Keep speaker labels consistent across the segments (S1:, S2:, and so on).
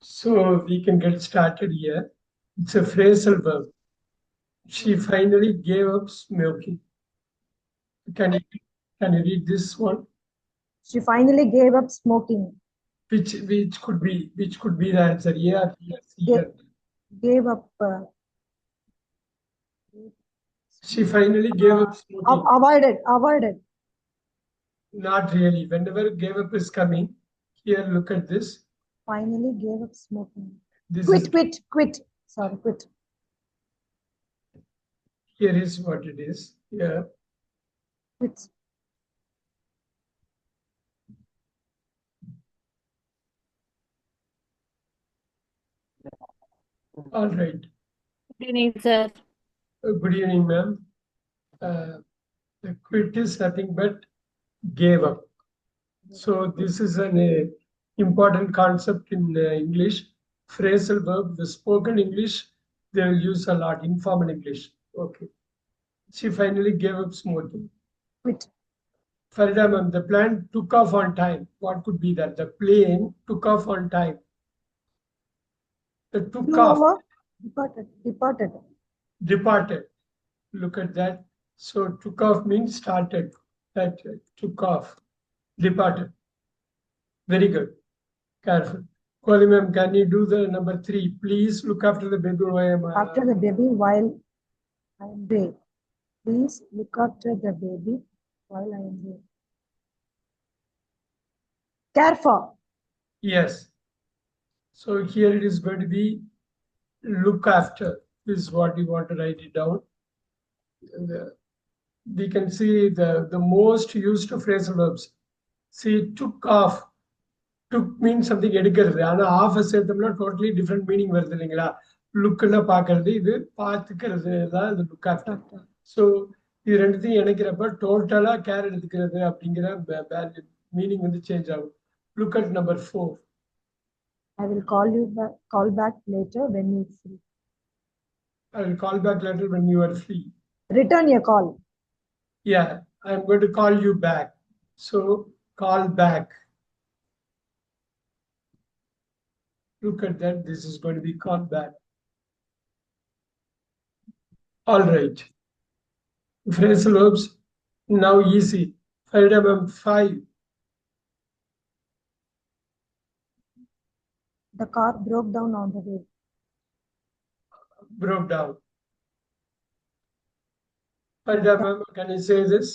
S1: So we can get started here. It's a phrasal verb. She finally gave up smoking. Can you can you read this one?
S2: She finally gave up smoking.
S1: Which could be the answer? A or B or C
S2: Ga-
S1: or D?
S2: Gave up.
S1: She finally gave up smoking.
S2: Avoided.
S1: Not really. Whenever gave up is coming, here look at this.
S2: Finally gave up smoking.
S1: This is
S2: Quit. Sorry, quit.
S1: here is what it is. Yeah.
S2: Quit.
S1: All right.
S3: Good evening, sir.
S1: Good evening, ma'am. The quit is nothing but gave up. So this is an important concept in English. Phrasal verb, the spoken English, they will use a lot. Informal English. Okay. She finally gave up smoking.
S2: Quit.
S1: Farida ma'am, the plane took off on time. What could be that? The plane took off on time. The took
S2: Flew
S1: off.
S2: over. Departed.
S1: Look at that. So took off means started. That took off. Departed. Very good. Careful. Koli ma'am, can you do the number 3? Please look after the baby while
S2: After the baby while I am away. Please look after the baby while I am away. Care for.
S1: Yes. So here it is going to be look after. This is what you want to write it down. We can see the most used phrasal verbs. See, took off. Took means something எடுக்கிறது ஆனா of சேர்த்தோம்னா totally different meaning வருது இல்லைங்களா லுக்குன்னா பாக்குறது இது பார்த்துக்கிறது தான் இந்த லுக் ஆஃப்டர் ஸோ இது ரெண்டுத்தையும் இணைக்கிறப்ப டோட்டலா கேர் எடுத்துக்கிறது அப்படிங்கிற மீனிங் வந்து சேஞ்ச் ஆகும் look at number 4
S2: I will call back later when you are free.
S1: I will call back later when you are free.
S2: Return your call.
S1: Yeah, I am going to call you back. So call back. Look at that. This is going to be called back. All right. Phrasal verbs now easy. Item 5.
S2: The car broke down on the way.
S1: Broke down. Item, can you say this?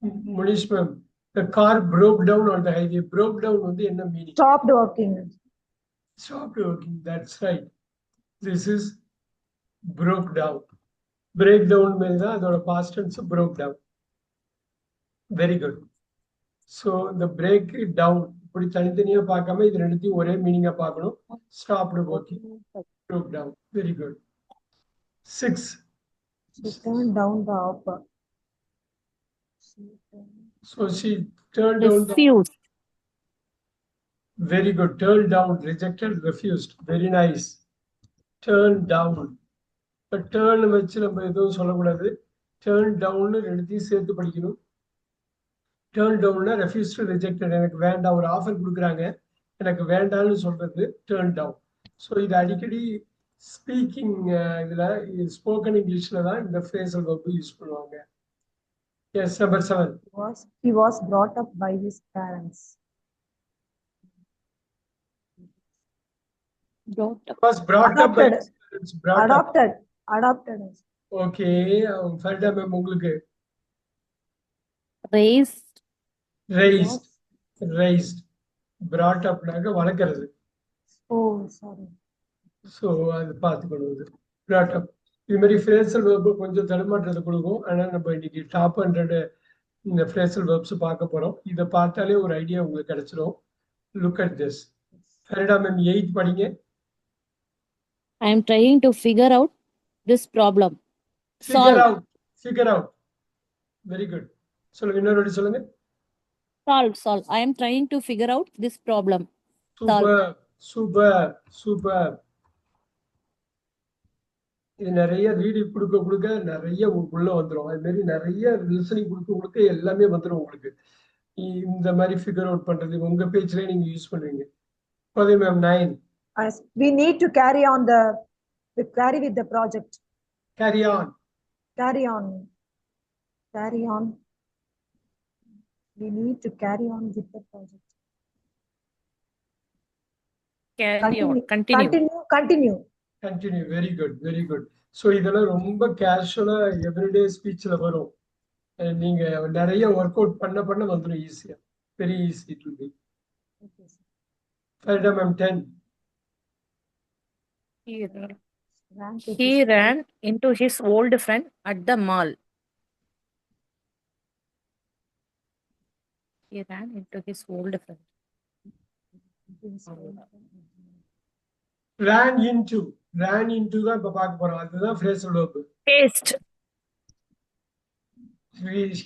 S1: Munish ma'am, the car broke down on the highway. Broke down on the என்ன meaning?
S2: Stopped working.
S1: Stopped working. That's right. This is broke down. Breakdown means the past tense broke down. Very good. So the break it down. இப்படி தனித்தனியா பார்க்காம இது ரெண்டுத்தையும் ஒரே மீனிங்கா பார்க்கணும். Stopped working. Broke down. Very good. 6.
S2: She turned down the offer.
S1: So she turned down the
S3: Refused.
S1: very good. Turned down, rejected, refused. Very nice. Turned down. But turn வச்சு நம்ம எதுவும் சொல்லக்கூடாது. Turn down ரெண்டுத்தையும் சேர்த்து படிக்கணும். Turn down refused to rejected. எனக்கு வேண்டாம் ஒரு ஆஃபர் கொடுக்குறாங்க எனக்கு வேண்டாம்னு சொல்றது turn down. ஸோ இது அடிக்கடி ஸ்பீக்கிங் இதுல ஸ்போக்கன் இங்கிலீஷ்ல தான் இந்த phrasal verb யூஸ் பண்ணுவாங்க. Yes, number 7.
S2: He was brought up by his parents.
S1: Was brought up by his parents.
S2: Adopted.
S1: Okay, Farida ma'am உங்களுக்கு raised brought up நாங்க வளர்க்கிறது.
S2: Oh, sorry.
S1: ஸோ அது பார்த்துக்கணும் இது brought up. இது மாதிரி phrasal verb கொஞ்சம் தடுமாற்றத்தை கொடுக்கும். ஆனால் நம்ம இன்னைக்கு டாப் 100 இந்த phrasal verbs பார்க்க போறோம். இதை பார்த்தாலே ஒரு ஐடியா உங்களுக்கு கிடைச்சிடும். Look at this. Farida ma'am 8 படிங்க.
S3: I am trying to figure out this problem.
S1: Figure out. Very good. சொல்லுங்க இன்னொரு வாட்டி சொல்லுங்க.
S3: Solve. I am trying to figure out this problem.
S1: Super. இது நிறைய ரீடி கொடுக்க நிறைய உள்ள வந்துடும். அது மாதிரி நிறைய லிசனிங் கொடுக்க எல்லாமே வந்துடும் உங்களுக்கு. இந்த மாதிரி ஃபிகர் அவுட் பண்றது உங்க பேஜ்ல நீங்க யூஸ் பண்ணுவீங்க. போதே ma'am 9.
S2: As we need to carry with the project.
S1: Carry on.
S2: Carry on. We need to carry on with the project.
S3: Carry on. Continue.
S2: Continue.
S1: Very good. So இதெல்லாம் ரொம்ப கேஷுவலா everyday ஸ்பீச்ல வரும். நீங்க நிறைய ஒர்க் அவுட் பண்ண வந்துடும் ஈஸியா. Very easy it will be.
S2: Okay, sir.
S1: Farida ma'am 10.
S3: He ran into his old friend at the mall. He ran into his old friend.
S1: Ran into தான் இப்ப பார்க்க போறோம். அதுதான் phrasal verb.
S3: Taste.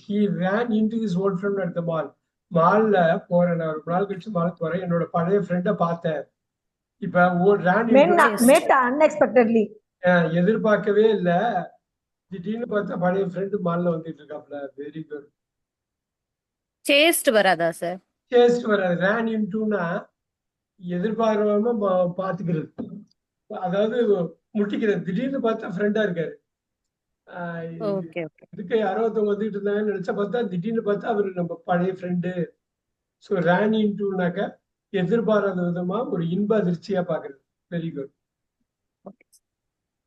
S1: He ran into his old friend at the mall. மால்ல போறேன், நான் ஒரு நாள் கழிச்சு மால் போறேன், என்னோட பழைய ஃப்ரெண்டை பார்த்தேன். இப்ப
S2: Met unexpectedly.
S1: எதிர்பார்க்கவே இல்ல, திடீர்னு பார்த்தா பழைய ஃப்ரெண்டு மால்ல வந்துட்டு இருக்காப்ல. Very good.
S3: Chased வராதா சார்?
S1: சேஸ்ட் வராது. ரேன் இன்டூனா எதிர்பார்க்காம பாத்துக்கிறது, அதாவது முட்டிக்கிறது. திடீர்னு பார்த்தா ஃப்ரெண்டா இருக்காரு.
S3: Okay.
S1: இதுக்கு யாரோ ஒருத்தவங்க வந்துட்டு இருந்தாங்கன்னு நினைச்சா பார்த்தா திடீர்னு பார்த்தா அவரு நம்ம பழைய ஃப்ரெண்டு. ஸோ ரேன் இன்டூனாக்க எதிர்பாராத விதமா ஒரு இன்ப அதிர்ச்சியா பாக்குறது. Very good.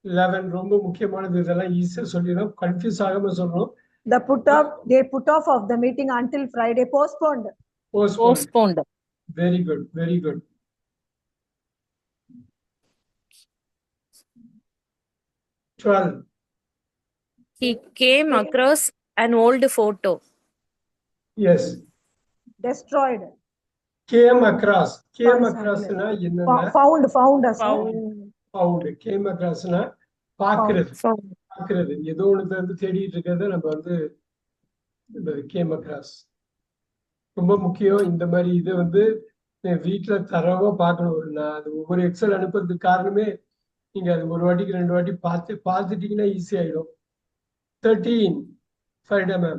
S1: 11 ரொம்ப முக்கியமானது. இதெல்லாம் ஈஸியா சொல்லிடும், கன்ஃபியூஸ் ஆகாம சொல்லணும்.
S2: They put off of the meeting until Friday. Postponed.
S1: Very good. 12.
S3: He came across an old photo.
S1: Yes.
S2: Destroyed.
S1: Came across னா என்னன்னா found. Came across னா பாக்குறது. ஏதோ ஒண்ணு வந்து தேடிட்டு இருக்கிறத நம்ம வந்து came across. ரொம்ப முக்கியம். இந்த மாதிரி இது வந்து வீட்டுல தரவா பார்க்கணும். நான் அது ஒவ்வொரு எக்ஸல் அனுப்புறதுக்கு காரணமே நீங்க அது ஒரு வாட்டிக்கு 2 வாட்டி பார்த்துட்டீங்கன்னா ஈஸி ஆயிடும். 13. Farida ma'am.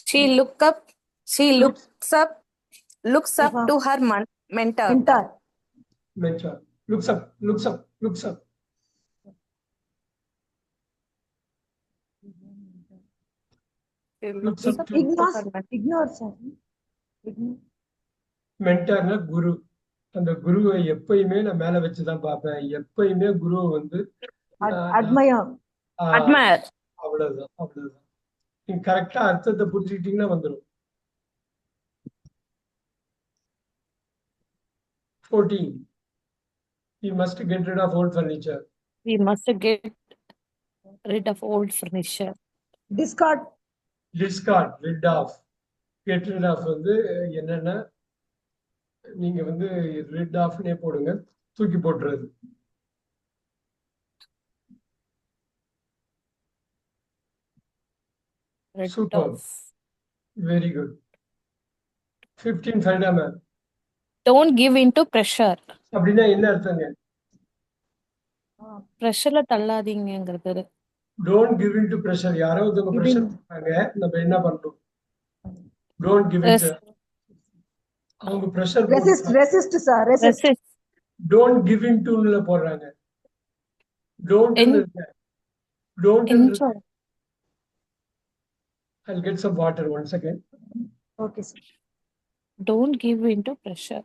S3: She looks up to her mentor.
S1: Looks up.
S2: Ignores.
S1: மென்டார்னா குரு. அந்த குருவை எப்பயுமே நான் மேல வச்சுதான் பார்ப்பேன். எப்பயுமே குருவை வந்து
S2: Admire.
S1: அவ்வளவுதான். நீங்க கரெக்டா அர்த்தத்தை புரிஞ்சுக்கிட்டீங்கன்னா வந்துடும். 14. We must get rid of old furniture.
S2: Discard.
S1: Rid of. Get rid of வந்து என்னன்னா நீங்க வந்து rid of-னே போடுங்க, தூக்கி போட்டுறது. Super. Very good. 15. Farida ma'am.
S3: Don't give into pressure.
S1: அப்படின்னா என்ன அர்த்தங்க?
S3: பிரஷர்ல தள்ளாதீங்கிறது.
S1: Don't give into pressure. யாரோ ஒருத்தவங்க பிரஷர் பண்றாங்க, நம்ம என்ன பண்றோம்? Don't give into. அவங்க pressure
S2: Resist, sir. Resist.
S1: Don't give into போடுறாங்க. Don't
S3: enjoy.
S1: I'll get some water, one second.
S2: Okay, sir.
S3: Don't give into pressure.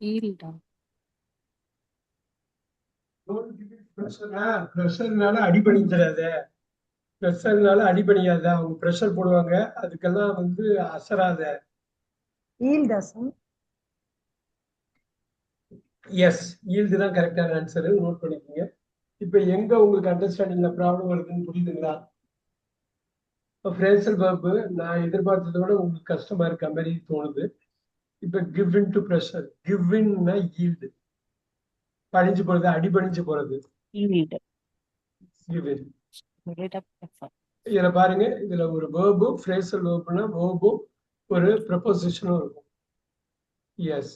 S3: Yield.
S1: Don't give into pressure. பிரஷர்னால அடிபணிஞ்சிடாத. பிரஷர்னால அடிபணியாத. அவங்க pressure போடுவாங்க, அதுக்கெல்லாம் வந்து அசராத.
S2: Yield, sir.
S1: எஸ், yield தான் கரெக்டான answer. Note பண்ணிக்கோங்க. இப்ப எங்க உங்களுக்கு அண்டர்ஸ்டாண்டிங்ல ப்ராப்ளம் வருதுன்னு புரியுதுங்களா? இப்போ phrasal verb நான் எதிர்பார்த்ததை விட உங்களுக்கு கஷ்டமா இருக்க மாதிரி தோணுது. இப்ப give in to pressure. Give in-னா yield. பணிஞ்சு போறது, அடிபணிஞ்சு போறது.
S3: Yield.
S1: Give in. இதுல பாருங்க, இதுல ஒரு வேர்பும் phrasal verbனா வேர்பும் ஒரு ப்ரொபோசிஷனும் இருக்கும். Yes.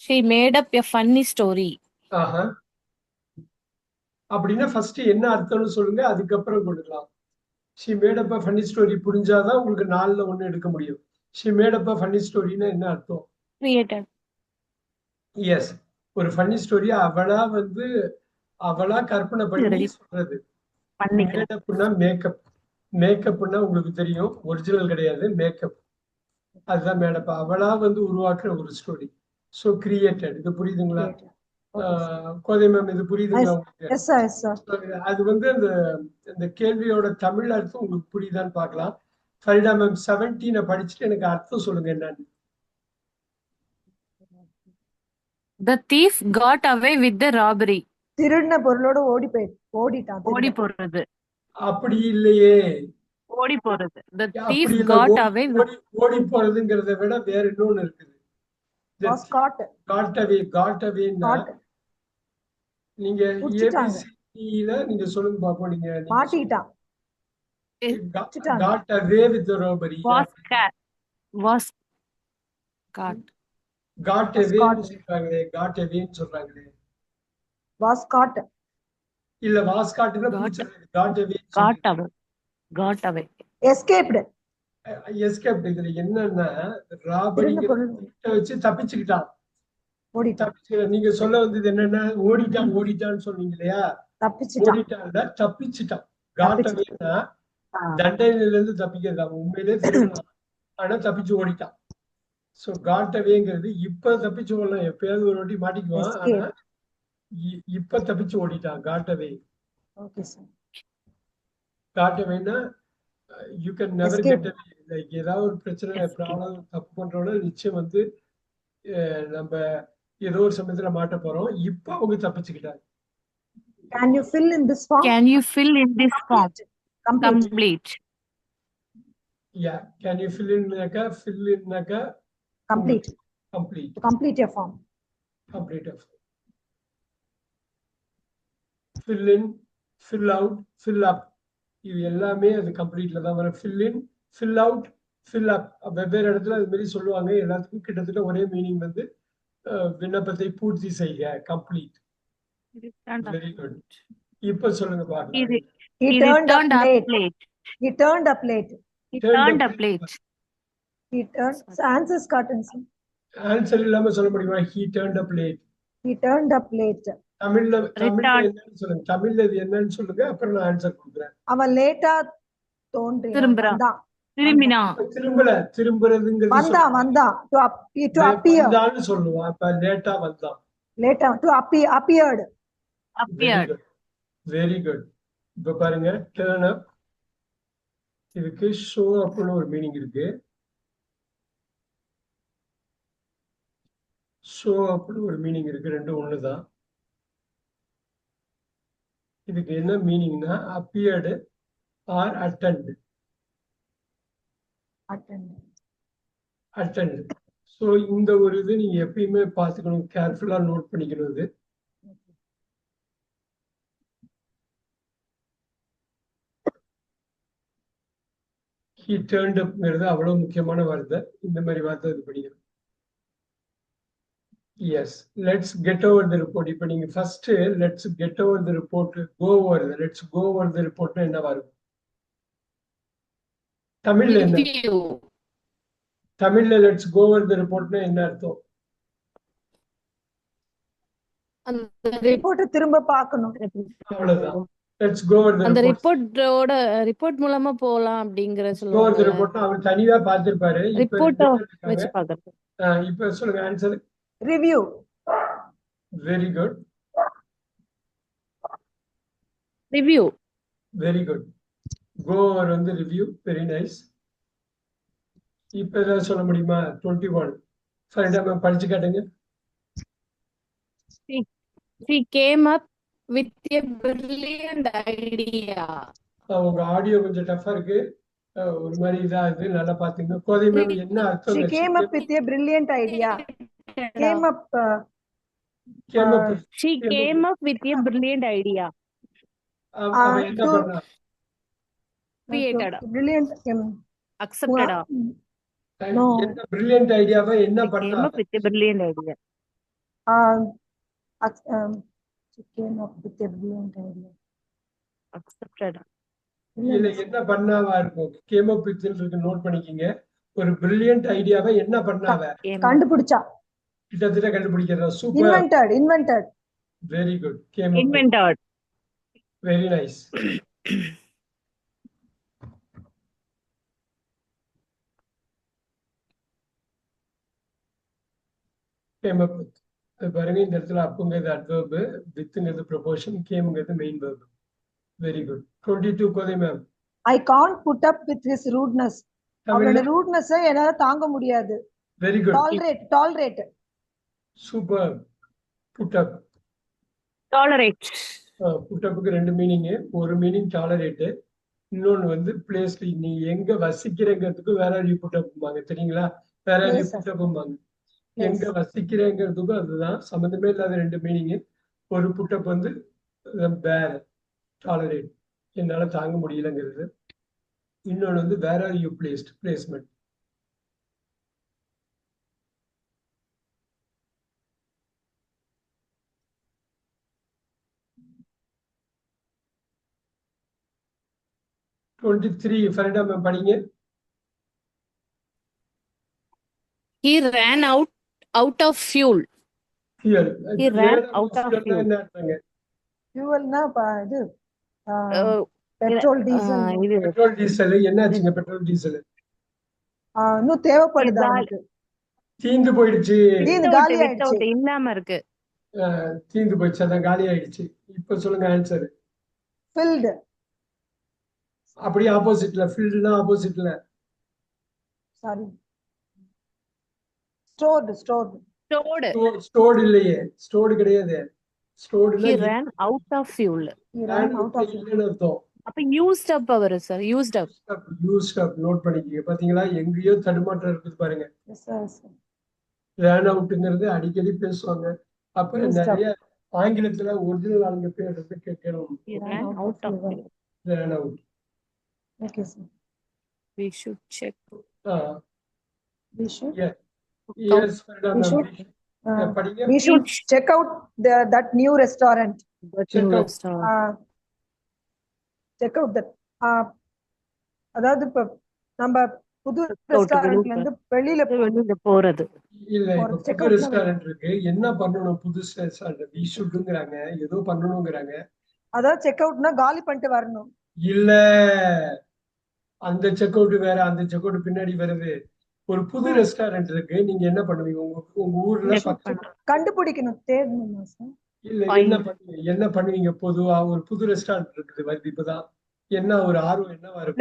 S3: She made up a funny story.
S1: ஆஹா. அப்படின்னா ஃபர்ஸ்ட் என்ன அர்த்தம்னு சொல்லுங்க, அதுக்கப்புறம் கொடுக்கலாம். She made up a funny story புரிஞ்சாதான் உங்களுக்கு 4ல 1 எடுக்க முடியும். She made up a funny ஸ்டோரின்னா என்ன அர்த்தம்?
S3: Created.
S1: எஸ். ஒரு ஃபன்னி ஸ்டோரி அவளா கற்பனை பண்ணி
S3: Ready.
S1: சொல்றது.
S3: பண்ணிக்கிறேன்.
S1: மேடப்னா மேக்கப். மேக்கப்னா உங்களுக்கு தெரியும், ஒரிஜினல் கிடையாது, மேக்கப். அதுதான் மேடப். அவளா உருவாக்குற ஒரு ஸ்டோரி. So created. இது புரியுதுங்களா?
S2: Created. Okay, sir.
S1: கோதை மேம், இது புரியுதுங்களா உங்களுக்கு?
S2: Yes, sir. Yes, sir.
S1: அது அந்த இந்த கேள்வியோட தமிழ் அர்த்தம் உங்களுக்கு புரியுதான்னு பார்க்கலாம். ஃபரிடா மேம் 17 படிச்சுட்டு எனக்கு அர்த்தம் சொல்லுங்க என்னன்னு.
S3: The thief got away with the robbery.
S2: திருடின பொருளோட ஓடிட்டான்.
S3: ஓடி
S2: திருடன்.
S3: போறது.
S1: அப்படி இல்லையே.
S3: ஓடி போறது. The thief
S1: அப்படி இல்ல.
S3: got away with.
S1: ஓடி போறதுங்கிறத விட வேற இன்னொன்னு இருக்குது.
S2: Was caught.
S1: Got away.
S2: Caught.
S1: நீங்க
S2: புடிச்சிட்டாங்க.
S1: ABCல நீங்க சொல்லுங்க பாப்போம். நீங்க
S2: மாட்டிக்கிட்டான்.
S1: got away with the robbery.
S3: Was caught.
S1: got
S2: Was
S1: away
S2: caught.
S1: சொல்றாங்களே, got away சொல்றாங்களே.
S2: Was caught.
S1: இல்ல was caught னா புடிச்சது. got away.
S3: Got away.
S2: Escaped.
S1: Escape. இதுல என்னன்னா ராபரி வச்சு தப்பிச்சுக்கிட்டான்.
S2: ஓடிட்டான்.
S1: நீங்க சொல்ல வந்தது என்னன்னா ஓடிட்டான்னு சொன்னீங்க இல்லையா? ஓடிட்டான் தப்பிச்சுட்டான். காட் அவேன்னா தண்டனையில இருந்து தப்பிக்கிறதா, உண்மையிலே திருடலாம், ஆனா தப்பிச்சு ஓடிட்டான். சோ காட் அவேங்கிறது இப்ப தப்பிச்சு ஓடலாம், எப்பயாவது ஒரு வாட்டி மாட்டிக்குவான், ஆனா இப்ப தப்பிச்சு ஓடிட்டான். Got away.
S2: Okay sir.
S1: Got அவேன்னா you can never get away. Like ஏதாவது ஒரு பிரச்சனை ப்ராப்ளம் தப்பு பண்றோம்னா நிச்சயம் நம்ம ஏதோ ஒரு சமயத்துல மாட்ட போறோம். இப்ப அவங்க தப்பிச்சுக்கிட்டாங்க.
S2: Can you fill in this form?
S3: Can you fill in this form? Complete.
S1: Yeah. Can you fill in
S2: Complete. Complete your form.
S1: Complete a form. Fill in, fill out, fill up. இது எல்லாமே அது கம்ப்ளீட்ல தான் வரும். fill in, fill out, fill up. வெவ்வேறு இடத்துல அது மாதிரி சொல்லுவாங்க. எல்லாத்துக்கும் கிட்டத்தட்ட ஒரே மீனிங் விண்ணப்பத்தை பூர்த்தி செய்க. கம்ப்ளீட். Very good. இப்ப சொல்லுங்க பாருங்க.
S2: He turned up late. He turned up late. Answers cartons.
S1: Answer இல்லாம சொல்ல முடியுமா? he turned up late.
S2: He turned up late.
S1: தமிழ்ல என்னன்னு சொல்லுங்க. தமிழ்ல இது என்னன்னு சொல்லுங்க, அப்புறம் நான் ஆன்சர் கொடுக்குறேன். அவன்
S2: லேட்டா
S3: திரும்புறதுங்கிறது
S2: வந்தான் to appear.
S1: வந்தான்னு சொல்லுவான். அப்ப லேட்டா வந்தான்.
S2: லேட்டா to appeared.
S1: Very good. இப்ப பாருங்க, turn up. இதுக்கு show upனு ஒரு மீனிங் இருக்கு. show upனு ஒரு மீனிங் இருக்கு. ரெண்டும் ஒண்ணுதான். இதுக்கு என்ன மீனிங்னா appeared or attend. சோ இந்த ஒரு இது நீங்க எப்பயுமே பாத்துக்கணும், கேர்ஃபுல்லா நோட் பண்ணிக்கணும். இது he turned upங்கிறது அவ்வளவு முக்கியமான வார்த்தை. இந்த மாதிரி வார்த்தை இது படிக்கணும். Yes. Let's get over the report. இப்ப நீங்க first let's get over the report, go over. Let's go over the ரிப்போர்ட்னா என்ன வரும்? தமிழ்ல என்ன? தமிழ்ல லெட்ஸ் கோ ஓவர் தி ரிப்போர்ட்னா என்ன அர்த்தம்?
S2: அந்த ரிப்போர்ட் திரும்ப பார்க்கணும்.
S1: அவ்வளவுதான். லெட்ஸ் கோ ஓவர் தி
S3: அந்த
S1: ரிப்போர்ட்.
S3: ரிப்போர்ட் மூலமா போலாம் அப்படிங்கற
S1: சொல்லுவாங்க. கோ ஓவர் தி ரிப்போர்ட்னா அவர் தனியா பார்த்திருப்பாரு.
S3: ரிப்போர்ட் வெச்சு பார்க்கறது.
S1: இப்ப சொல்லுங்க answer.
S2: Review.
S1: Very good.
S3: Review.
S1: Very good. Go over review. Very nice. இப்ப ஏதாவது சொல்ல முடியுமா? 21 ஃபரிடா மேம் படிச்சு காட்டுங்க.
S3: She came up with a brilliant idea.
S1: உங்க ஆடியோ கொஞ்சம் டஃபா இருக்கு, ஒரு மாதிரி இதா இருக்கு, நல்லா பாத்துங்க. கோதை மேம் என்ன அர்த்தம்?
S2: She came up with a brilliant idea.
S3: She came up with a brilliant idea.
S1: அவ என்ன பண்ணா?
S3: Created.
S2: Brilliant.
S3: Accepted.
S2: No.
S1: என்ன பிரில்லியன்ட் ஐடியாவை என்ன பண்ணா?
S3: Came up with a brilliant idea.
S2: She came up with a brilliant idea.
S3: Accepted.
S1: இதுல என்ன பண்ணாவா இருக்கும்? கேம் அப் வித் இருக்கு, நோட் பண்ணிக்கிங்க. ஒரு பிரில்லியன்ட் ஐடியாவை என்ன பண்ணாவ?
S2: கண்டுபிடிச்சா.
S1: கிட்டத்தட்ட கண்டுபிடிக்கிறதா? Super.
S2: Invented.
S1: Very good. Came up.
S3: Invented.
S1: Very nice. Came up with. அது பாருங்க, இந்த இடத்துல அப்புங்கிறது அட்வர்பு, வித்துங்கிறது ப்ரொபோஷன், கேம்ங்கிறது main verb. Very good. 22 Kodhai ma'am.
S2: I can't put up with his rudeness. அவளோட rudeness என்னால தாங்க முடியாது.
S1: Very good.
S2: Tolerate.
S1: Super. Put up.
S3: Tolerate.
S1: Put அப்புக்கு ரெண்டு மீனிங். ஒரு மீனிங் டாலரேட், இன்னொன்னு வந்து பிளேஸ்ல நீ எங்க வசிக்கிறங்கிறதுக்கு வேற யூ புட் அப்பாங்க, தெரியுங்களா? வேற யூ புட் அப்பாங்க. எங்க வசிக்கிறேங்கிறதுக்கும் அதுதான், சம்மந்தமே இல்லாத ரெண்டு மீனிங். ஒரு புட்டப் வந்து வேற, டாலரேட், என்னால தாங்க முடியலங்கிறது. இன்னொன்று வந்து வேற are you placed, placement. Three Farida ma'am படிங்க.
S3: He ran out of fuel.
S1: Fuel.
S3: He ran out of fuel.
S1: என்ன அர்த்தங்க?
S2: ஃபியூவல்னா இது பெட்ரோல் டீசல்.
S1: பெட்ரோல் டீசல் என்ன ஆச்சுங்க? பெட்ரோல் டீசல்
S2: இன்னும் தேவைப்படுது அவனுக்கு.
S1: தீந்து போயிடுச்சு,
S2: காலி ஆயிடுச்சு,
S3: இல்லாம இருக்கு.
S1: தீந்து போயிடுச்சு, அதான் காலி ஆயிடுச்சு. இப்ப சொல்லுங்க ஆன்சர்.
S2: filled.
S1: அப்படியே ஆப்போசிட்ல, ஃபில்டுனா ஆப்போசிட்ல.
S2: Sorry, stored.
S1: ஸ்டோர்டு இல்லையே, ஸ்டோர்டு கிடையாது. ஸ்டோர்டுனா
S3: He ran out of fuel.
S1: இல்லைன்னு அர்த்தம்.
S3: அப்ப used up அவரு sir, used up.
S1: Used up. Note பண்ணிக்கீங்க. பாத்தீங்களா, எங்கேயோ தடுமாற்றம் இருக்குது பாருங்க. ரன் அவுட்ங்கிறது அடிக்கடி பேசுவாங்க. அப்புறம் நிறைய ஆங்கிலத்துல ஒரிஜினல் ஆளுங்க பேர் வந்து கேட்கணும்.
S3: Ran out of fuel.
S1: Run out.
S2: Okay, sir.
S3: We should check.
S2: We should.
S1: Yes, படிங்க.
S2: We should check out that new restaurant. Check out that. அதாவது இப்ப நம்ம புது ரெஸ்டாரண்ட்ல இருந்து வெளியில
S3: போறது
S1: இல்ல. இப்ப புது ரெஸ்டாரண்ட் இருக்கு, என்ன பண்ணணும்? புது ரெஸ்டாரண்ட் we shouldங்கறாங்க, ஏதோ பண்ணணும்ங்கறாங்க. அதாவது
S2: செக் அவுட்னா காலி பண்ணிட்டு வரணும்.
S1: இல்ல, அந்த செக் அவுட் வேற, அந்த செக் அவுட் பின்னாடி வருது. ஒரு புது ரெஸ்டாரண்ட் இருக்கு, நீங்க என்ன பண்ணுவீங்க? உங்க ஊர்ல
S2: கண்டுபிடிக்கணும், தேடணும் சார்.
S1: இல்ல, என்ன பண்ணுவீங்க? பொதுவா ஒரு புது ரெஸ்டாரண்ட் இருக்குது வருது இப்பதான், என்ன ஒரு ஆர்வம் என்னவா இருக்கு?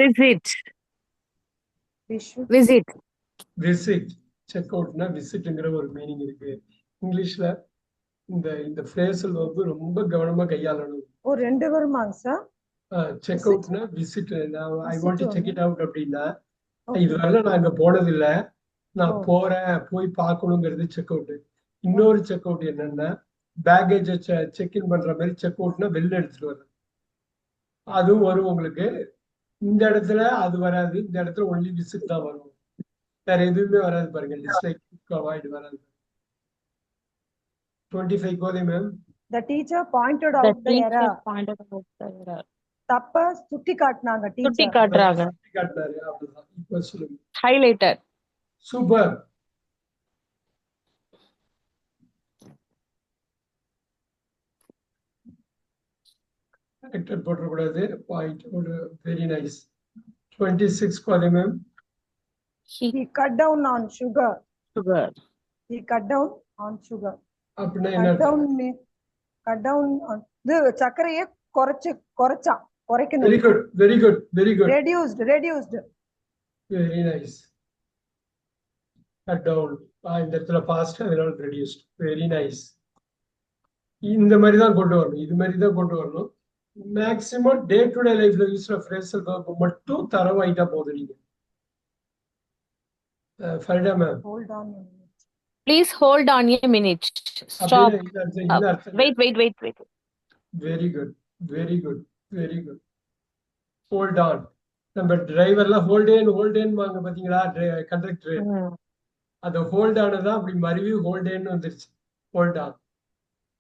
S1: விசிட். செக் அவுட்னா விசிட்ங்கிற ஒரு மீனிங் இருக்கு. இங்கிலீஷ்ல இந்த ஃப்ரேஸல் வந்து ரொம்ப கவனமா கையாளணும்.
S2: ரெண்டு வருமாங்க சார்.
S1: செக் அவுட்னா visit. I want to check it out அப்படின்னா, இதுவரை நான் அங்க போனது இல்ல, நான் போறேன், போய் பார்க்கணுங்கிறது செக் அவுட். இன்னொரு செக் அவுட் என்னன்னா, பேக்கேஜ் செக் இன் பண்ற மாதிரி செக் அவுட்னா வெளில எடுத்துட்டு வர்றது. அதுவும் வரும் உங்களுக்கு. இந்த இடத்துல அது வராது, இந்த இடத்துல ஒன்லி விசிட் தான் வரும், வேற எதுவுமே வராது பாருங்க. டிஸ்லைக், அவாய்ட் வராது. 25 கோதை ma'am.
S2: The teacher pointed out the error. தப்ப சுட்டி காட்டுனாங்க.
S3: சுட்டி காட்டுறாங்க.
S1: காட்டுறாரு, அப்படிதான். இப்ப சொல்லுங்க.
S3: Highlighted.
S1: சூப்பர். கரெக்டர் போடக்கூடாது, point. Very nice. 26 Kothai ma'am.
S2: He cut down on sugar. He cut down on sugar.
S1: அப்படின்னா என்ன?
S2: கட் டவுன் இது சர்க்கரையை குறைக்கணும்.
S1: Very good.
S2: Reduced.
S1: Very nice. Cut down, இந்த இடத்துல பாஸ்ட், அதனால ரெடியூஸ்ட். Very nice. இந்த மாதிரி தான் கொண்டு வரணும், இது மாதிரி தான் கொண்டு வரணும். மேக்ஸிமம் டே டு டே லைஃப்ல யூஸ் ஃப்ரேசல் வெர்ப் மட்டும் தரவாயிட்டா போதும். நீங்க Farida ma'am.
S3: Please hold on a minute. Stop. Wait.
S1: Very good. Hold on. நம்ம டிரைவர்லாம் ஹோல்டேன் வாங்க பாத்தீங்களா, கண்டக்டர். அந்த ஹோல்ட் ஆனதான் அப்படி மறுபடியும் ஹோல்டேன்னு வந்துருச்சு. Hold on.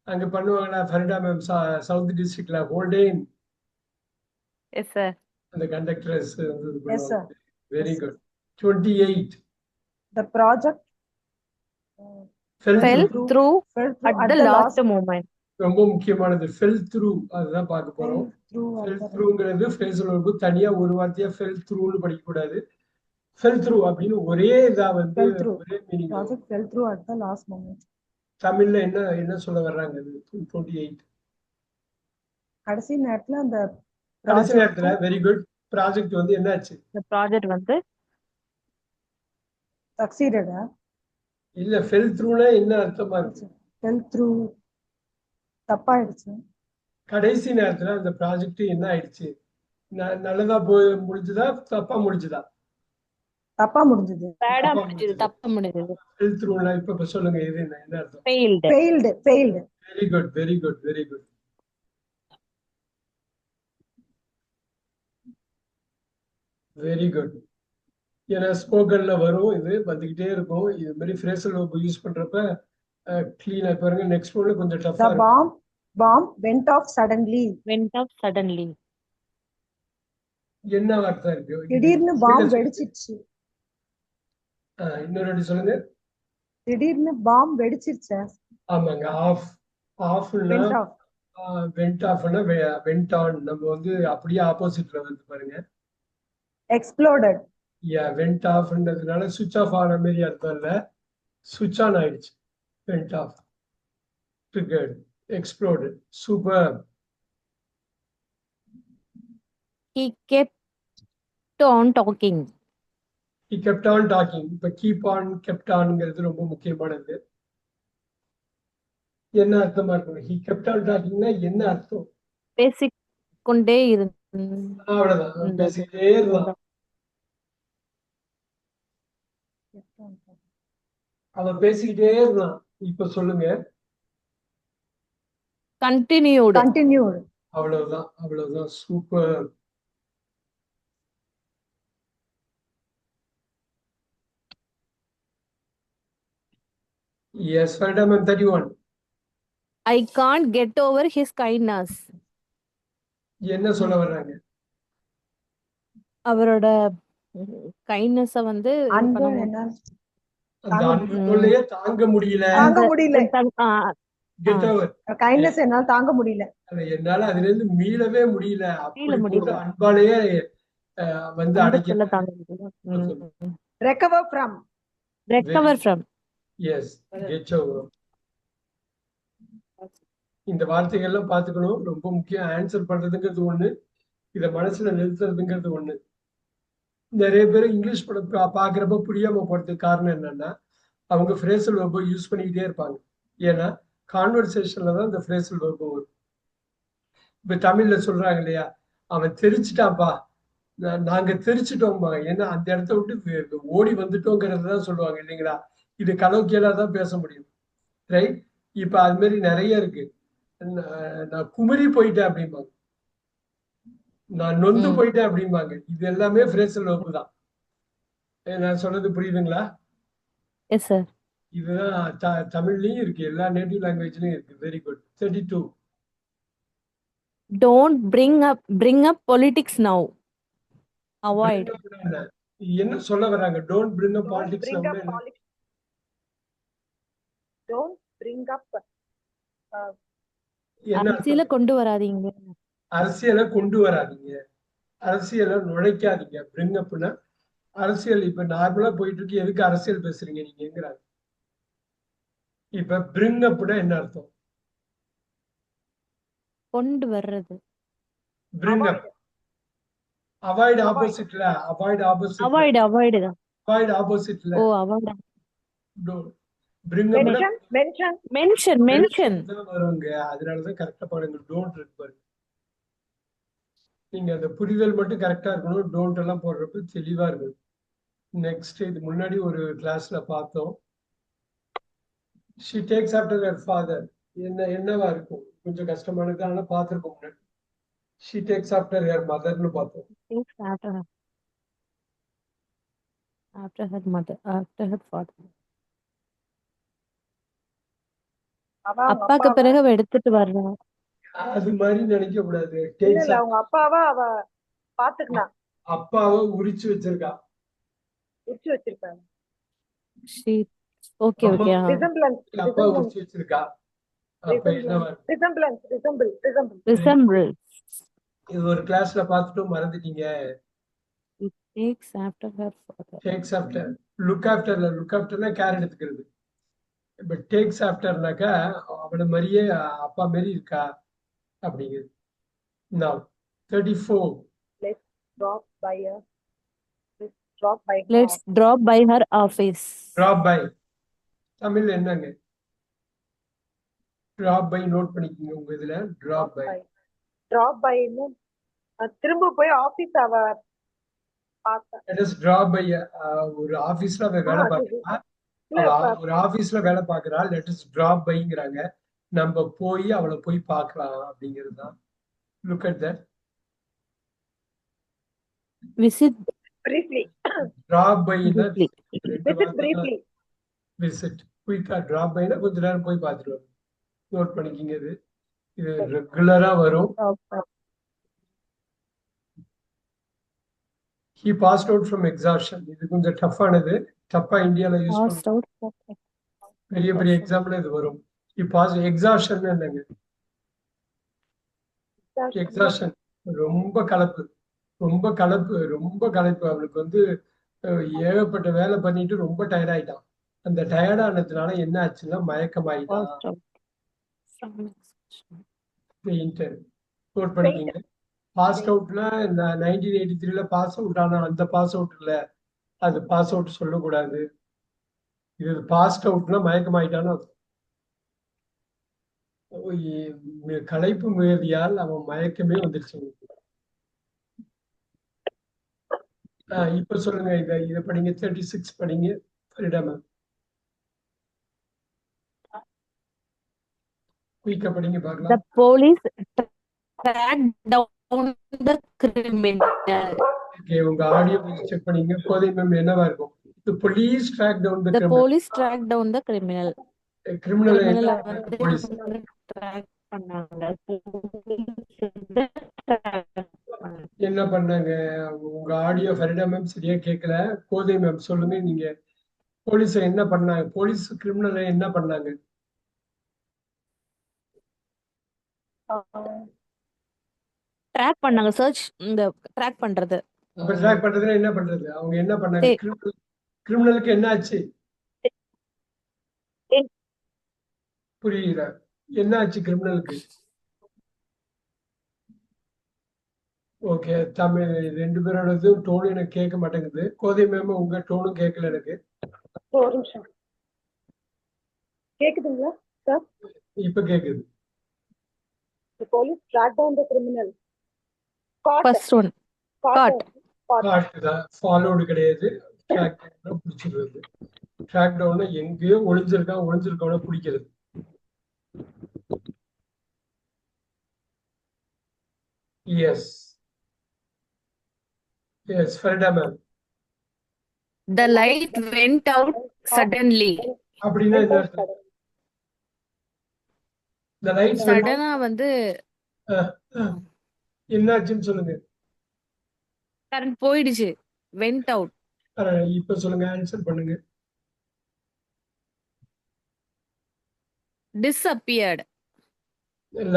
S1: அங்க பண்ணுவாங்களா ஃபரிடா மேம் சவுத் டிஸ்ட்ரிக்ட்ல ஹோல்டேன்
S3: Yes, sir.
S1: அந்த கண்டக்டர்ஸ் வந்து இது
S2: Yes, sir.
S1: பண்ணுவாங்க. Very
S2: Yes, sir.
S1: Good. 28
S2: The project
S1: fell
S3: Fell
S1: through.
S3: through
S2: fell through
S3: at the last moment.
S1: ரொம்ப முக்கியமானது ஃபெல் த்ரூ, அதுதான் பார்க்க போறோம். ஃபெல் த்ரூங்கிறது ஃப்ரேசல் வெர்பு தனியா ஒரு வார்த்தையா ஃபெல் த்ரூன்னு படிக்க கூடாது. ஃபெல் த்ரூ அப்படின்னு ஒரே இதா வந்து
S2: Fell through.
S1: ஒரே meaning.
S2: Project fell through at the last moment.
S1: தமிழ்ல என்ன என்ன சொல்ல வர்றாங்க அது 28
S2: கடைசி நேரத்துல அந்த
S1: கடைசி நேரத்துல. Very good. ப்ராஜெக்ட் வந்து என்னாச்சு?
S3: The project வந்து
S2: succeeded.
S1: இல்ல ஃபெல் த்ரூனா என்ன அர்த்தமா இருக்கு?
S2: fell through தப்பாயிடுச்சு.
S1: கடைசி நேரத்துல அந்த ப்ராஜெக்ட் என்ன ஆயிடுச்சு? நல்லதா போய் முடிஞ்சுதா தப்பா முடிஞ்சுதா?
S2: தப்பா முடிஞ்சது.
S3: பேடா முடிஞ்சது, தப்பா முடிஞ்சது.
S1: ஃபெல் த்ரூனா இப்ப சொல்லுங்க, இது என்ன அர்த்தம்?
S3: Failed.
S2: failed.
S1: Very good, very good, very good. Very good. ஏன்னா ஸ்போக்கன்ல வரும், இது வந்துகிட்டே இருக்கும். இது மாதிரி ஃப்ரேசல் யூஸ் பண்றப்ப கிளீனா பாருங்க. நெக்ஸ்ட் ஒன்று கொஞ்சம் டஃபா
S2: The bomb went off suddenly.
S3: Went off suddenly.
S1: என்ன வார்த்தை இருக்கு?
S2: திடீர்னு பாம் வெடிச்சிருச்சு.
S1: இன்னொரு வாட்டி சொல்லுங்க.
S2: திடீர்னு பாம் வெடிச்சிருச்சு.
S1: ஆமாங்க. ஆஃப் ஆஃப்னா
S2: went off.
S1: வெண்ட் ஆஃப்னா வெண்ட் ஆன். நம்ம வந்து அப்படியே ஆப்போசிட்ல வந்து பாருங்க.
S2: exploded.
S1: வெண்ட் ஆஃப்ன்றதுனால சுவிட்ச் ஆஃப் ஆன மாதிரி அர்த்தம் இல்ல, சுவிட்ச் ஆன் ஆயிடுச்சு. Went off, triggered, exploded. Super.
S3: He kept on talking.
S1: He kept on talking. இப்ப கீப் ஆன் கெப்ட் ஆன்ங்கிறது ரொம்ப முக்கியமானது. என்ன அர்த்தமா இருக்கும்? he kept on talkingனா என்ன அர்த்தம்?
S3: பேசிக் கொண்டே
S1: அவ்வளவுதான், பேசிக்கிட்டே இருந்தான். அவன் பேசிக்கிட்டே இருந்தான். இப்ப சொல்லுங்க.
S3: Continued.
S1: அவ்வளவுதான், அவ்வளவுதான். Super. Yes, Farida ma'am, 31.
S3: I can't get over his kindness.
S1: என்ன சொல்ல வர்றாங்க?
S3: அவரோட கைண்ட்னஸ் வந்து
S2: அன்பு என்ன
S1: அந்த அன்பு தொல்லையே தாங்க முடியல. Get over.
S2: கைண்ட்னஸ் என்னால தாங்க முடியல.
S1: என்னால அதுல இருந்து மீளவே முடியல. அப்படி போட்டு அன்பாலேயே வந்து அடைக்க.
S2: recover from.
S1: Yes, get over. இந்த வார்த்தைகள்லாம் பார்த்துக்கணும், ரொம்ப முக்கியம். ஆன்சர் பண்றதுங்கிறது ஒண்ணு, இத மனசுல நிறுத்துறதுங்கிறது ஒண்ணு. நிறைய பேர் இங்கிலீஷ் படம் பாக்குறப்ப புரியாம போறதுக்கு காரணம் என்னன்னா, அவங்க ஃப்ரேசல் வெர்பை யூஸ் பண்ணிக்கிட்டே இருப்பாங்க. ஏன்னா கான்வர்சேஷன்ல தான் இந்த ஃப்ரேசல் வெர்பு வரும். இப்ப தமிழ்ல சொல்றாங்க இல்லையா, அவன் தெரிச்சுட்டான்ப்பா, நாங்க தெரிச்சிட்டோம்மா. ஏன்னா அந்த இடத்த விட்டு ஓடி வந்துட்டோங்கிறது தான் சொல்லுவாங்க இல்லைங்களா. இது கலோக்கியலா தான் பேச முடியும், ரைட்? இப்ப அது மாதிரி நிறைய இருக்கு. நான் குமரி போயிட்டேன் அப்படிம்பாங்க, நான் நொந்து போயிட்டேன் அப்படிம்பாங்க. இது எல்லாமே ஃப்ரேசல் வெர்பு தான். நான் சொல்றது புரியுதுங்களா?
S3: Yes sir.
S1: இதுதான் தமிழ்லயும் இருக்கு, எல்லா நேட்டிவ் லாங்குவேஜ்லயும் இருக்கு. Very good. 32.
S3: Don't bring up politics now. Avoid.
S1: என்ன சொல்ல வராங்க? Don't bring up politics.
S2: Don't bring up.
S3: அரசியல கொண்டு வராதீங்க.
S1: அரசியலை கொண்டு வராதீங்க, அரசியலை நுழைக்காதீங்க. பிரிங் அப்னா அரசியல். இப்ப நார்மலா போயிட்டு இருக்கு, எதுக்கு அரசியல் பேசுறீங்க நீங்கிறாங்க. இப்ப பிரிங் அப்னா என்ன அர்த்தம்?
S3: கொண்டு வர்றது.
S1: Bring up. அவாய்ட் ஆப்போசிட்ல. Avoid opposite.
S3: அவாய்ட் தான்.
S1: அவாய்ட் ஆப்போசிட்ல.
S3: ஓ, அவாய்ட்.
S1: பிரிங் அப்
S3: மென்ஷன்
S1: தான் வருங்க. அதனால தான் கரெக்ட்டா பாருங்க. டோன்ட் இருக்கு பாருங்க. நீங்க அந்த புரிதல் மட்டும் கரெக்டா இருக்கணும், டோன்ட் எல்லாம் போடுறப்ப தெளிவா இருக்கணும். நெக்ஸ்ட், இது முன்னாடி ஒரு கிளாஸ்ல பார்த்தோம். she takes after her father. என்னவா இருக்கும்? கொஞ்சம் கஷ்டமானது, ஆனா பார்த்திருக்கோம் முன்னாடி. she takes after her mother னு பார்த்தோம்.
S3: after her mother, after her father.
S2: அவன் அவங்க
S3: அப்பாக்கு
S2: அப்பாவா
S3: பிறகு அவ எடுத்துட்டு வர்றா.
S1: அது மாதிரி நினைக்க கூடாது.
S2: இல்ல
S1: டேக்ஸ்
S2: இல்ல அவங்க அப்பாவா அவ பாத்துக்கினா
S1: அப்பாவை உரிச்சு வச்சிருக்கா.
S2: உரிச்சு வச்சிருக்காங்க.
S3: She ஓகே
S1: அம்மா
S3: ஓகே.
S2: ரிசம்பிளன்ஸ்
S1: அப்பா
S2: ரிசம்பிளன்ஸ்
S1: உரிச்சு வச்சிருக்கா. அப்ப என்னவா இருக்கும்?
S2: Resemblance resemble
S3: Resemble.
S1: இது ஒரு கிளாஸ்ல பார்த்துட்டும் மறந்துட்டீங்க.
S3: It takes after her father.
S1: Takes after. Look ஆஃப்டர்னா கேர் எடுத்துக்கிறது. இப்ப டேக்ஸ் ஆஃப்டர்னாக்கா அவளை மாதிரியே அப்பா மாரி இருக்கா அப்படிங்கிறது. Now 34.
S2: Let's drop by drop by
S3: Let's drop by her office.
S1: Drop by. தமிழ்ல என்னங்க? Drop by நோட் பண்ணிக்கோங்க உங்க இதுல. Drop by.
S2: ட்ராப் பைன்னு திரும்ப போய் ஆபீஸ் அவ பார்த்தா
S1: Let us drop by. ஒரு ஆபீஸ்ல அவ வேலை பார்க்கறா.
S2: இல்ல
S1: ஒரு ஆபீஸ்ல வேலை பார்க்கறா. Let us drop byங்கிறாங்க. நம்ம போய் அவளை போய் பார்க்கலாம் அப்படிங்கிறது தான். Look at that.
S3: Visit
S2: briefly
S1: Drop by
S3: briefly.
S1: visit. குயிக்கா drop byனா கொஞ்ச நேரம் போய் பார்த்துட்டு வரும். நோட் பண்ணிக்கிங்க இது. இது ரெகுலரா வரும். He passed out from exhaustion. இது கொஞ்சம் டஃப்பானது. டஃப்பா இந்தியால யூஸ்
S3: Passed
S1: பண்ணுவோம்.
S3: out.
S1: பெரிய பெரிய எக்ஸாம்பிள் இது வரும். He passed exhaustion என்னங்க? எக்ஸாஷன் ரொம்ப கலப்பு அவளுக்கு வந்து ஏகப்பட்ட வேலை பண்ணிட்டு ரொம்ப டயர்ட் ஆயிட்டான். அந்த டயர்ட் ஆனதுனால என்ன ஆச்சுன்னா மயக்கமாயிட்டான்.
S3: Passed out from exhaustion.
S1: Painter note பண்ணிக்கிங்க. பாஸ் அவுட்னா 1983ல பாஸ் அவுட் ஆனா அந்த பாஸ் அவுட் இல்ல, அது பாஸ் அவுட் சொல்லக்கூடாது. இது பாஸ்ட் அவுட்னா மயக்கமாயிட்டான்னு அர்த்தம். களைப்பு மிகுதியால் அவன் மயக்கமே வந்துருச்சு. இப்ப சொல்லுங்க. இத படிங்க. 36 படிங்க. ஃபரிடா மேம் குயிக்கா படிங்க பார்க்கலாம்.
S3: The police tracked down the criminal.
S1: Okay, உங்க ஆடியோ செக் பண்ணீங்க. கோதை மேம் என்னவா இருக்கும்? The police tracked down the
S3: The
S1: criminal.
S3: police tracked down the criminal.
S1: Criminal
S3: Criminal
S1: என்ன
S3: வந்து
S1: போலீஸ்
S3: track பண்ணாங்க.
S1: என்ன பண்ணாங்க? உங்க ஆடியோ ஃபரிடா மேம் சரியா கேட்கல. கோதை மேம் சொல்லுங்க. நீங்க போலீஸ் என்ன பண்ணாங்க? போலீஸ் கிரிமினல் என்ன பண்ணாங்க?
S3: ட்ராக் பண்ணாங்க. சர்ச் இந்த ட்ராக் பண்றது.
S1: அப்ப ட்ராக் பண்றதுன்னா என்ன பண்றது? அவங்க என்ன பண்ணாங்க? கிரிமினலுக்கு என்ன ஆச்சு? புரியல. என்ன ஆச்சு கிரிமினலுக்கு? ஓகே, தமிழ் ரெண்டு பேரோடது டோன் எனக்கு கேட்க மாட்டேங்குது. கோதை மேம் உங்க டோனும் கேட்கல எனக்கு.
S2: ஒரு நிமிஷம் கேக்குதுங்களா சார்?
S1: இப்ப கேக்குது.
S2: The police tracked down the criminal.
S3: First one. Caught.
S1: Followed கிடையாது. ட்ராக் பிடிச்சிருது. ட்ராக் டவுன் எங்கேயோ ஒளிஞ்சிருக்கவன பிடிக்கிறது. Yes Farida ma'am.
S3: The light went out suddenly.
S1: அப்படின்னா என்ன அர்த்தம்? The lights went out.
S3: சடனா வந்து
S1: என்னாச்சுன்னு சொல்லுங்க.
S3: கரண்ட் போயிடுச்சு. went out.
S1: இப்ப சொல்லுங்க. ஆன்சர் பண்ணுங்க.
S3: disappeared.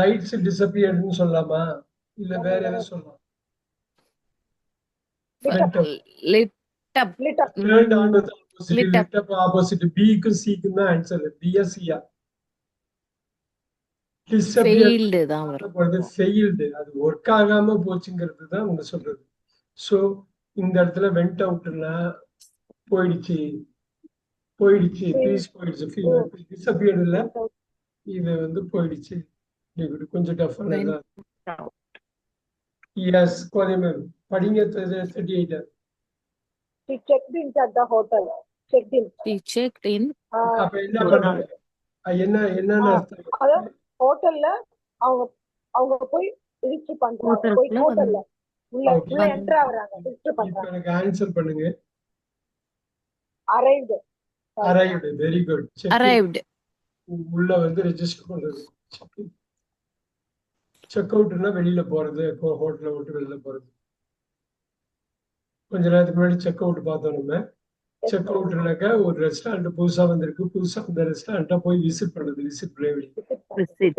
S1: லைட்ஸ் டிஸப்பியர்ட்னு சொல்லலாமா? இல்ல வேற எதாவது சொல்லலாம்?
S3: lit up.
S1: Turned on with opposite. Lit up opposite. B க்கு C க்கு தான் ஆன்சர். B யா C யா?
S3: failed தான் வரும்.
S1: ஃபெயில்ட். அது ஒர்க் ஆகாம போச்சுங்கிறது தான் அவங்க சொல்றது. சோ இந்த இடத்துல வெண்ட் அவுட்னா போயிடுச்சு. பீஸ் போயிடுச்சு. டிஸப்பியர்ட் இல்ல, இது வந்து போயிடுச்சு. கொஞ்சம் டஃப்பான. எஸ் கோதை மேம் படிங்க. 38.
S2: She checked in at the hotel. Checked in.
S3: She checked in.
S1: அப்ப என்ன பண்ணாங்க? என்னன்னு அர்த்தம்?
S2: அதாவது ஹோட்டல்ல அவங்க போய் ரிஜிஸ்டர் பண்றாங்க. போய் ஹோட்டல்ல உள்ள என்டர் ஆவறாங்க. ரிஜிஸ்டர் பண்றாங்க.
S1: எனக்கு ஆன்சர் பண்ணுங்க.
S2: Arrived.
S1: Very good.
S3: Arrived.
S1: உள்ள வந்து ரெஜிஸ்டர் பண்றது. செக் அவுட்னா வெளியில போறது, ஹோட்டலை விட்டு வெளியில போறது. கொஞ்ச நேரத்துக்கு முன்னாடி செக் அவுட் பார்த்தோம் நம்ம. செக் அவுட்னாக்கா ஒரு ரெஸ்டாரண்ட் புதுசா வந்திருக்கு, புதுசா அந்த ரெஸ்டாரண்ட்டை போய் விசிட் பண்றது, விசிட் பிரைவரி.
S3: Visit.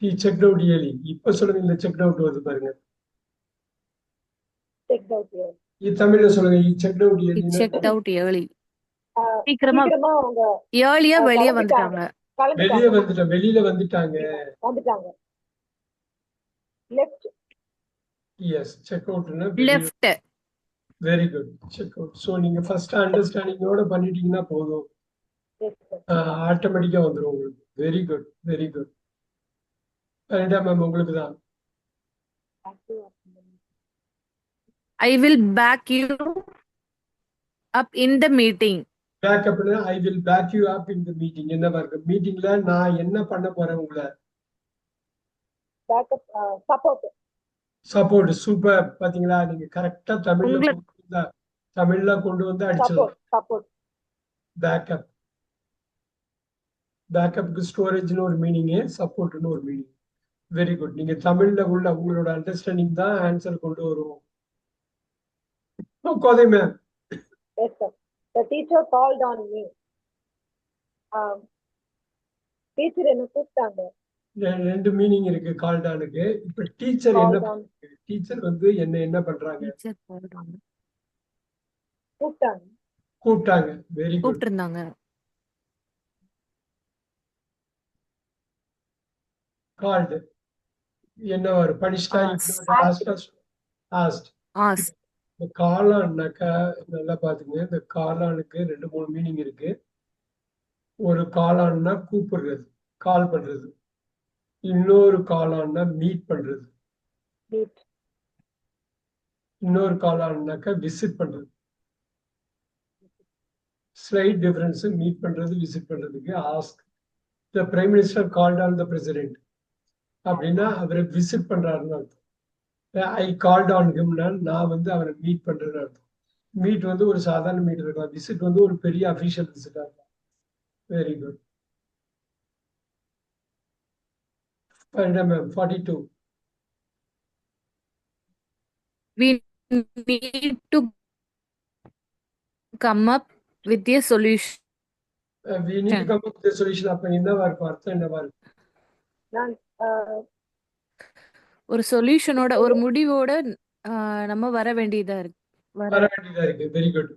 S1: He check out early. இப்ப சொல்லுங்க, இந்த செக் அவுட் வருது பாருங்க.
S2: checked out here.
S1: இது தமிழ்ல சொல்லுங்க. He check out
S3: He
S1: ஏர்லினா
S3: checked out early.
S2: ஆஹ்
S3: சீக்கிரமா
S2: சீக்கிரமா அவங்க
S3: ஏர்லியா வெளியே
S2: கிளம்பிட்டாங்க.
S3: வந்துட்டாங்க.
S1: வெளியே
S2: கிளம்பிட்டாங்க
S1: வெளியில வந்துட்டாங்க.
S2: வந்துட்டாங்க. லெஃப்ட்
S1: எஸ், செக் அவுட்னா
S3: left.
S1: Very good. Check out. So நீங்க ஃபர்ஸ்ட் அண்டர்ஸ்டாண்டிங்கோட பண்ணிட்டீங்கன்னா போதும், ஆட்டோமேட்டிக்கா வந்துடும் உங்களுக்கு. Very good, very good. கரெக்டா மேம், உங்களுக்கு தான்.
S3: I will back you up in the meeting.
S1: Back அப்னா I will back you up in the meeting. என்ன பாருங்க, மீட்டிங்ல நான் என்ன பண்ண போறேன், உங்களை
S2: பேக்கப் சப்போர்ட்.
S1: சப்போர்ட். சூப்பர். பாத்தீங்களா, நீங்க கரெக்டா
S3: உங்களை
S1: தமிழ்ல கொண்டு வந்து அடிச்சிடலாம்.
S2: சப்போர்ட்.
S1: பேக்கப். பேக்கப்புக்கு ஸ்டோரேஜ்னு ஒரு மீனிங், சப்போர்ட்னு ஒரு மீனிங். Very good. நீங்க தமிழ்ல உள்ள உங்களோட அண்டர்ஸ்டாண்டிங் தான் ஆன்சர் கொண்டு வரும். Kodhai ma'am.
S2: Yes, sir. The teacher called on me. Teacher என்ன கூப்பிட்டாங்க.
S1: ரெண்டு மீனிங் இருக்கு கால்டானுக்கு. இப்ப டீச்சர் என்ன
S2: Called on.
S1: டீச்சர் வந்து என்ன பண்றாங்க,
S3: teacher called on.
S2: கூப்பிட்டாங்க.
S1: கூப்பிட்டாங்க. Very good.
S3: கூப்பிட்டிருந்தாங்க.
S1: கால்டு என்ன வரும், பனிஷ்டா, ஆஸ்ட்.
S3: Ask.
S1: இந்த காளான்னாக்கா நல்லா பாத்துங்க. இந்த காளானுக்கு 2-3 மீனிங் இருக்கு. ஒரு காளான்னா கூப்பிடுறது, கால் பண்றது. இன்னொரு காளான்னா மீட் பண்றது.
S2: மீட்.
S1: இன்னொரு காளான்னாக்கா விசிட் பண்றது. Slight difference. மீட் பண்றது, விசிட் பண்றதுக்கு. Ask. The prime minister called on the president அப்படின்னா அவரை விசிட் பண்றாருன்னு அர்த்தம். ஐ கால்ட் ஆன் ஹிம்னா நான் வந்து அவரை மீட் பண்றேன்னு அர்த்தம். மீட் வந்து ஒரு சாதாரண மீட் இருக்கலாம், விசிட் வந்து ஒரு பெரிய அபிஷியல் விசிட்டா இருக்கலாம். Very good. Ma'am 42.
S3: We need to come up with a solution.
S1: We need to come up with a solution. அப்ப என்னவா இருக்கும், அர்த்தம் என்னவா இருக்கும்?
S2: நான்
S3: ஒரு சொல்யூஷனோட, ஒரு முடிவோட நம்ம வர வேண்டியதா இருக்கு.
S1: வர வேண்டியதா இருக்கு. Very good.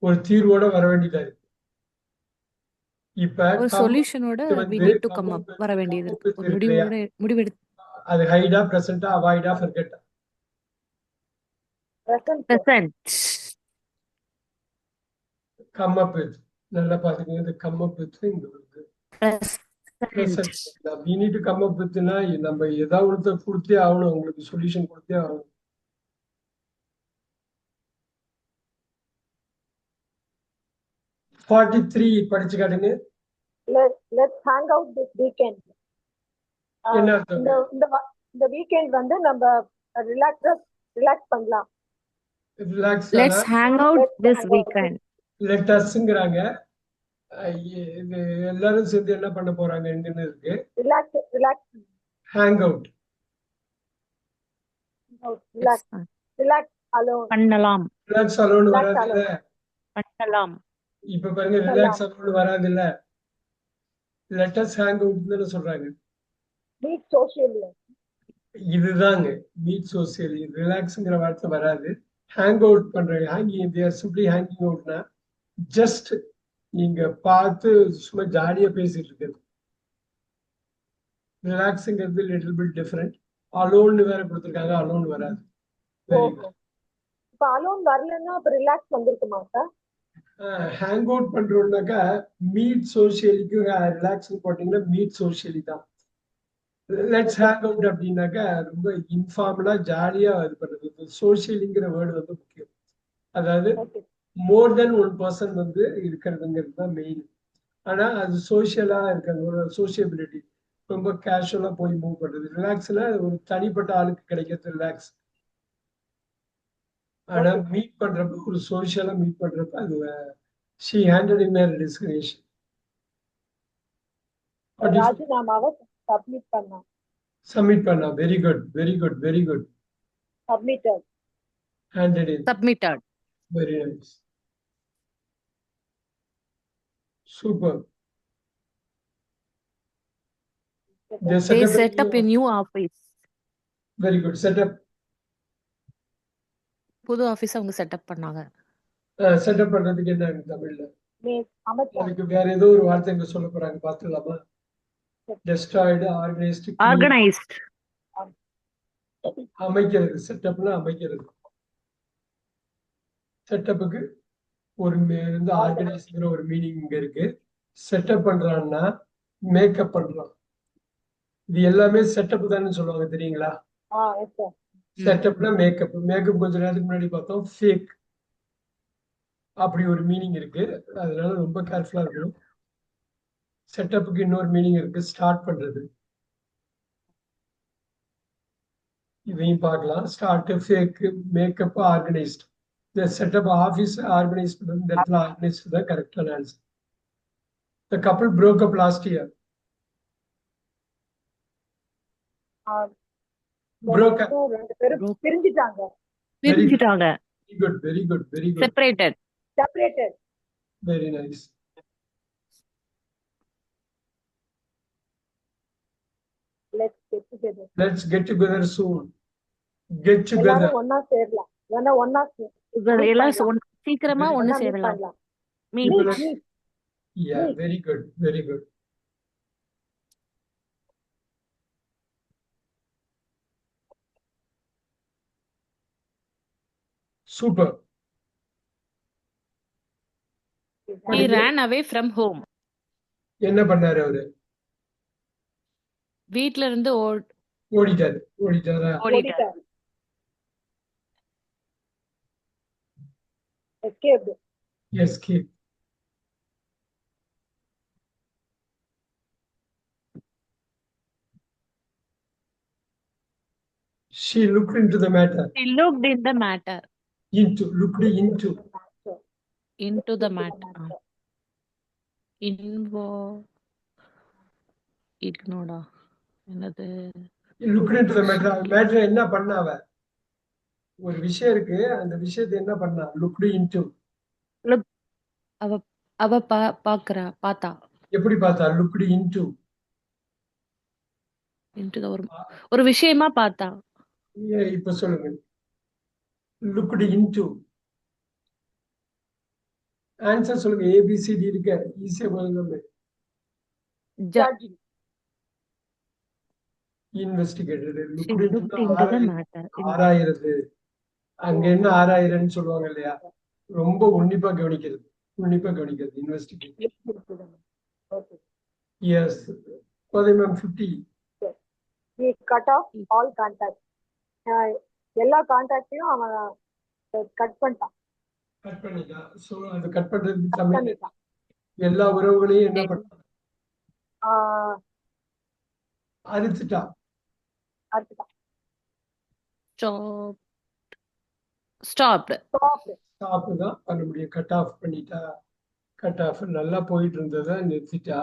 S1: ஒரு தீர்வோட வர வேண்டியதா இருக்கு. இப்ப
S3: ஒரு சொல்யூஷனோட we need to come up வர வேண்டியது இருக்கு. ஒரு முடிவெடுத்து.
S1: அது ஹைடா, பிரசன்டா, அவாய்டா, ஃபர்கெட்டா?
S3: present.
S1: Come up with. நல்லா பாத்துக்கங்க. இந்த கம் அப் வித் இங்க வருது.
S3: present.
S1: we need to come up withனா நம்ம ஏதாவது ஒருத்தர் கொடுத்தே ஆகணும், உங்களுக்கு சொல்யூஷன் கொடுத்தே ஆகணும். படிச்சு காட்டுங்க.
S2: let's hang out this weekend.
S1: என்ன அர்த்தம்?
S2: இந்த வீக்கெண்ட் வந்து நம்ம ரிலாக்ஸ் பண்ணலாம்.
S1: Relax.
S3: Let's hang out this weekend.
S1: let usங்கறாங்க. இது எல்லாரும் சேர்ந்து என்ன பண்ண போறாங்க என்னன்னு இருக்கு.
S2: Relax
S1: hang out.
S2: Relax alone
S3: பண்ணலாம்.
S1: ரிலாக்ஸ் அலோன் வராதுல்ல.
S3: பண்ணலாம்.
S1: இப்ப பாருங்க, ரிலாக்ஸ் அலோன் வராதுல்ல. let us hang outனு சொல்றாங்க.
S2: Meet socially.
S1: இதுதாங்க மீட் சோசியலி. ரிலாக்ஸ்ங்கிற வார்த்தை வராது. ஹேங் அவுட் பண்றாங்க. சிம்பிளி ஹேங்கிங் அவுட்னா ஜஸ்ட் நீங்க பார்த்து சும்மா ஜாலியா பேசிட்டு இருக்கிறது. ரிலாக்ஸுங்கிறது லிட்டில் பிட் டிஃபரெண்ட். அலோன்னு வேற கொடுத்துருக்காங்க, அலோன் வராது.
S2: இப்ப அலோன் வரலன்னா அப்ப ரிலாக்ஸ் வந்திருக்குமா சார்?
S1: ஹேங் அவுட் பண்றோம்னாக்கா மீட் சோசியலிக்கு ரிலாக்ஸ் போட்டீங்கன்னா மீட் சோசியலி தான். லெட்ஸ் ஹேங் அவுட் அப்படின்னாக்கா ரொம்ப இன்ஃபார்மலா ஜாலியா இது பண்றது. சோசியலிங்கிற வேர்டு வந்து முக்கியம். அதாவது மோர் தென் ஒன் பர்சன் வந்து இருக்கிறதுங்கிறது தான் மெயின். ஆனா அது சோசியலா இருக்காது, ஒரு சோசியபிலிட்டி. ரொம்ப கேஷுவலா போய் மூவ் பண்றது. ரிலாக்ஸ்ல ஒரு தனிப்பட்ட ஆளுக்கு கிடைக்கிறது ரிலாக்ஸ். ஆனா மீட் பண்றப்ப, ஒரு சோசியலா மீட் பண்றப்ப அது she handled in her discretion.
S2: ராஜினாமாவை சப்மிட் பண்ணா.
S1: சப்மிட் பண்ணா. Very good, very good, very good.
S2: Submitted.
S1: Handed in.
S3: Submitted.
S1: Very nice. Super. They set
S3: They
S1: up
S3: set up a new office.
S1: Very good. Set up.
S3: புது office அவங்க setup பண்ணாங்க.
S1: Setup பண்றதுக்கு என்ன தமிழ்ல?
S2: அமைச்சாங்க.
S1: அதுக்கு வேற ஏதோ ஒரு வார்த்தை இங்க சொல்ல போறாங்க, பாத்துக்கலாமா? Destroyed, organized,
S3: Organized.
S1: அமைக்கிறது. செட்டப்னா அமைக்கிறது. செட்டப்புக்கு ஒரு வந்து ஆர்கனைஸ்ங்கிற ஒரு மீனிங் இங்க இருக்கு. செட்டப் பண்றான்னா மேக்கப் பண்றான். இது எல்லாமே செட்டப் தானே சொல்லுவாங்க, தெரியுங்களா? செட்டப்னா மேக்கப். மேக்கப் கொஞ்ச நேரத்துக்கு முன்னாடி பார்த்தோம், ஃபேக். அப்படி ஒரு மீனிங் இருக்கு. அதனால ரொம்ப கேர்ஃபுல்லா இருக்கணும். செட்டப்புக்கு இன்னொரு மீனிங் இருக்கு, ஸ்டார்ட் பண்றது. இதையும் பார்க்கலாம். Start, fake, makeup, organised. இந்த செட்டப் ஆஃபீஸ் ஆர்கனைஸ் பண்றது, இந்த இடத்துல ஆர்கனைஸ்ட் தான் கரெக்டான answer. The couple broke up last year. Broke up.
S2: ரெண்டு பேரும் பிரிஞ்சிட்டாங்க.
S3: பிரிஞ்சிட்டாங்க.
S1: Very good, very good, very good.
S3: Separated.
S2: Separated.
S1: Very nice.
S2: Let's get together.
S1: Let's get together soon. Get together.
S2: எல்லாரும் ஒண்ணா சேரலாம். ஒண்ணா
S3: எல்லாம் சீக்கிரமா ஒண்ணு சேரலாம்.
S1: Yeah, very good, very good. Super.
S3: He ran away from home.
S1: என்ன பண்ணாரு அவரு?
S3: வீட்ல இருந்து
S1: ஓடிட்டாரு.
S2: Escaped.
S1: Escape. She looked into the matter.
S3: He looked in the matter.
S1: Looked into.
S3: Into the matter. Ignored. என்னது?
S1: Looked into the matter. Matter என்ன பண்ணாவ? ஒரு விஷயம் இருக்கு, அந்த விஷயத்தை என்ன பண்ணா? Looked into.
S3: Look. அவ பார்த்தா.
S1: எப்படி பார்த்தா? Looked into.
S3: Into ஒரு விஷயமா பார்த்தா.
S1: இப்ப சொல்லுங்க. Looked into. ஆன்சர் சொல்லுங்க. ABCD இருக்க. ஈஸியா சொல்லுங்க.
S2: Judge.
S1: Investigated.
S3: She looked into the matter.
S1: ஆராயிறது. அங்க என்ன ஆராயிரன்னு சொல்லுவாங்க இல்லையா? ரொம்ப உன்னிப்பா கவனிக்கிறது. Investigate. Yes. Ma'am, 50.
S2: He cut off all contacts. எல்லா கான்டாக்டையும் அவன் கட் பண்ணிட்டான்.
S1: சோ அது கட் பண்றது தமிழ் எல்லா உறவுகளையும் என்ன பண்ணான்? அறுத்துட்டான்.
S3: Stopped.
S1: ஸ்டாப் தான் பண்ண முடியும். கட் ஆஃப் பண்ணிட்டா. கட் ஆஃப் நல்லா போயிட்டு இருந்ததை நிறுத்திட்டா.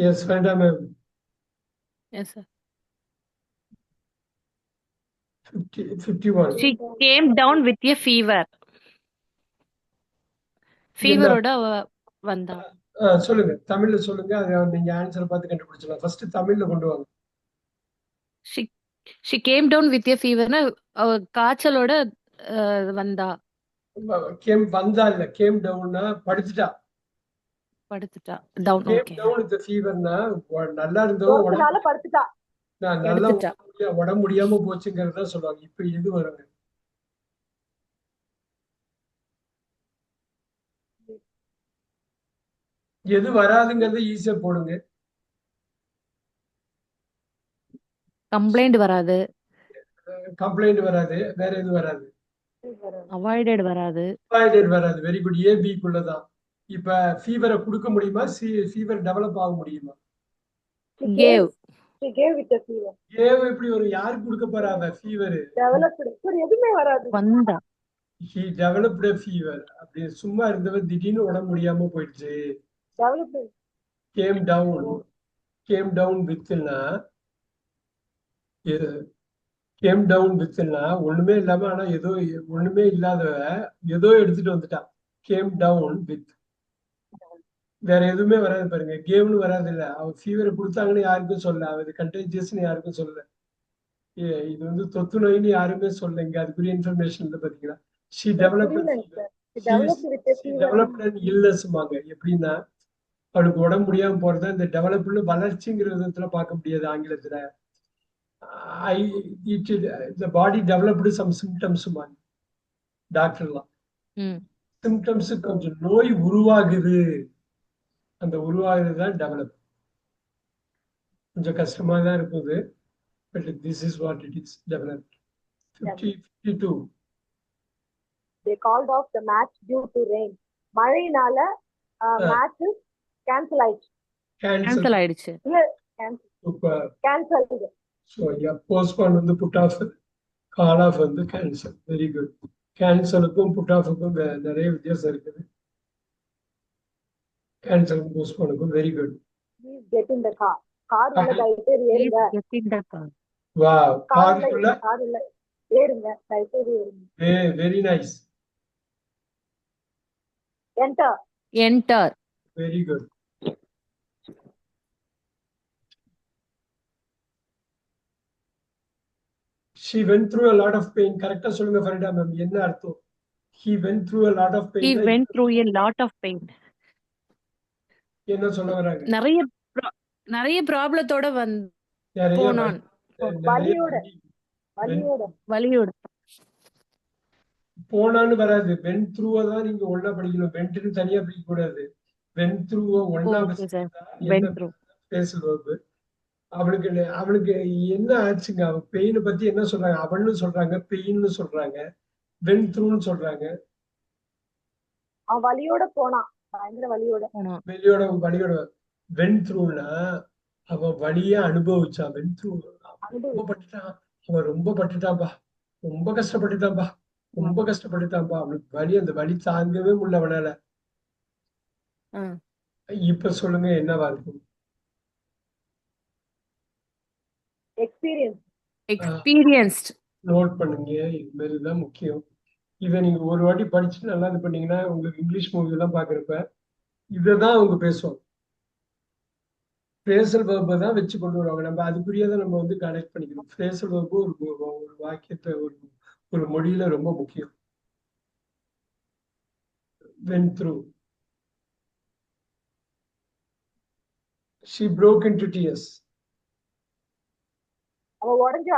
S1: Yes, வேண்டாம் ma'am.
S3: Yes, sir.
S1: 51.
S3: She came down with a fever. ஃபீவரோட வந்தா.
S1: சொல்லுங்க, தமிழ்ல சொல்லுங்க. அதை நீங்க ஆன்சர் பார்த்து கண்டுபிடிச்சலாம். ஃபர்ஸ்ட் தமிழ்ல கொண்டு வாங்க.
S3: She came down with a fever. அவ காய்ச்சலோட வந்தா.
S1: வந்தா இல்ல, கேம் டவுன்னா படுத்துட்டா.
S3: டவுன். ஓகே.
S1: டவுன் வித் ஃபீவர்னா நல்லா இருந்தவங்க
S2: படுத்துட்டா.
S1: நல்லா உடம்பு முடியாம போச்சுங்கிறத சொல்லுவாங்க. இப்ப எது வருங்க? எது வராதுங்கிறத ஈஸியா போடுங்க.
S3: கம்ப்ளைண்ட் வராது.
S1: வேற எது வராது?
S3: அவாய்டட் வராது.
S1: Very good. ஏபி குள்ளதான். இப்ப ஃபீவரை கொடுக்க முடியுமா? ஃபீவர் டெவலப் ஆக முடியுமா?
S3: Gave
S2: with the fever.
S1: Gave எப்படி ஒரு யாருக்கு கொடுக்க போறாங்க? Fever
S2: developed. எதுமே வராது.
S3: வந்தா.
S1: he developed a fever. அப்படி சும்மா இருந்தவர் திடீர்னு உடம்பு முடியாம போயிடுச்சு.
S2: Developed
S1: came down withனா came down withனா ஒண்ணுமே இல்லாம ஆனா ஏதோ ஒண்ணுமே இல்லாதவ ஏதோ எடுத்துட்டு வந்துட்டான். came down with வேற எதுவுமே வராது பாருங்க. கேம்னு வராது இல்ல. அவ ஃபீவர் கொடுத்தாங்கன்னு யாருக்கும் சொல்லல. அது கண்டேஜியஸ்னு யாருக்கும் சொல்லல. இது வந்து தொத்து நோயின்னு யாருமே சொல்லல. இங்க அதுக்குரிய இன்ஃபர்மேஷன் இல்ல பாத்தீங்களா. she developed a fever. she developed an illnessமாங்க. எப்படின்னா அவளுக்கு உடம்பு முடியாம போறத இந்த டெவலப்னு வளர்ச்சிங்கிற விதத்துல பார்க்க முடியாது ஆங்கிலத்துல. the body developed some symptoms டாக்டர்லாம் சிம்டம்ஸ் கொஞ்சம் நோய் உருவாகுது. அந்த உருவாகுது தான் டெவலப். கொஞ்சம் கஷ்டமா தான் இருக்குது. But this is what it is develop. 52
S2: they called off the match due to rain. மழையினால மேட்ச் கேன்சல் ஆயிடுச்சு.
S3: கேன்சல் ஆயிடுச்சு.
S2: இல்ல கேன்சல்.
S1: சோ போஸ்ட்போன் வந்து புட் ஆஃப், கால் ஆஃப் வந்து கேன்சல். Very good. கேன்சலுக்கும் புட் ஆஃபுக்கும் நிறைய வித்தியாசம் இருக்குது. கேன்சலுக்கும் போஸ்ட்போனுக்கும். Very good.
S2: Please get in the car. Car உள்ள தயவுசெய்து ஏறுங்க.
S3: Get in the car.
S1: Wow. காருக்குள்ள
S2: ஏறுங்க. தயவுசெய்து ஏறுங்க.
S1: Very nice.
S3: Enter.
S1: Very good. She went through a lot of pain. Correct சொல்லுங்க ஃபரிடா மேம். என்ன அர்த்தம்? He went through a lot of pain.
S3: He went through a lot of pain.
S1: என்ன சொல்ல வராங்க?
S3: நிறைய ப்ராப்ளத்தோட போனான். வலியோட போனான்னு வராது. went through தான் நீங்க ஒண்ணா படிக்கணும். wentன்னு தனியா படிக்க கூடாது. went through ஒண்ணா பேசல் verb. அவளுக்கு என்ன ஆச்சுங்க? அவ பெயின் பத்தி என்ன சொல்றாங்க? அவள்னு சொல்றாங்க, பெயின்னு சொல்றாங்க, went throughன்னு சொல்றாங்க.
S2: அவன் வலியோட போனான். பயங்கர
S1: வலியோட went throughனா அவ வலிய அனுபவிச்சா. went through அவன் ரொம்ப பட்டுட்டான்பா, ரொம்ப கஷ்டப்பட்டுட்டான்பா, ரொம்ப கஷ்டப்பட்டுட்டான்பா. அவனுக்கு வலி, அந்த வலி தாங்கவே முடியல அவனால. இப்ப சொல்லுங்க என்னவா இருக்கும்?
S2: எக்ஸ்பீரியன்ஸ்ட்.
S1: நோட் பண்ணுங்க. இது மாதிரிதான் முக்கியம். இதை நீங்க ஒரு வாட்டி படிச்சு நல்லா இது பண்ணீங்கன்னா உங்களுக்கு இங்கிலீஷ் மூவி எல்லாம் பாக்குறப்ப இதான் அவங்க பேசுவாங்க. ஃப்ரேசல் வெர்பை தான் வச்சு கொண்டு வருவாங்க. நம்ம அதுக்குரியதை நம்ம வந்து கனெக்ட் பண்ணிக்கணும். ஃப்ரேசல் வெர்பு ஒரு வாக்கியத்தை ஒரு மொழியில ரொம்ப முக்கியம். went through. She broke into tears.
S2: அவ உடைஞ்சு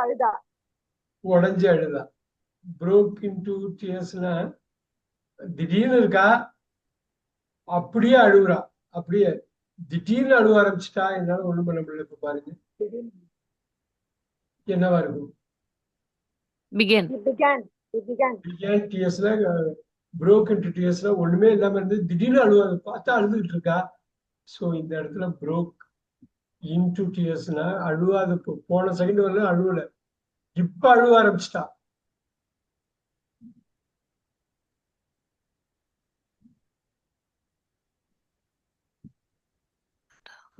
S1: அழுதா. broke into tearsனா திடீர்னு இருக்கா, அப்படியே அழுகுறா. அப்படியே திடீர்னு அழுவ ஆரம்பிச்சுட்டா என்னால ஒண்ணும் பண்ண முடியல. இப்ப பாருங்க என்னவா இருக்கும்?
S3: began
S1: tearsனா broke into tearsனா ஒண்ணுமே இல்லாம இருந்து திடீர்னு அழுவாங்க. பார்த்தா அழுதுகிட்டு இருக்கா. சோ இந்த இடத்துல broke into tearsனா அழுவாத. போன செகண்ட் வரல அழுவல, இப்ப அழுவ ஆரம்பிச்சிட்டா.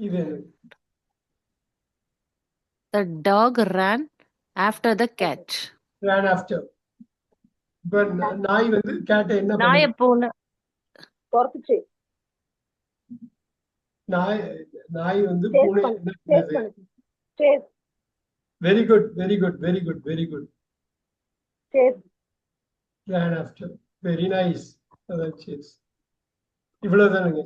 S1: இது
S3: the dog ran after the cat.
S1: ran after. இப்ப நாய் வந்து கேட்டை என்ன
S3: நாய போல
S2: துரத்துச்சு.
S1: நாய் வந்து பூனை என்ன பண்ணுது? Very good. ran after. Very nice. அதான் சேஸ். இவ்வளவுதானுங்க.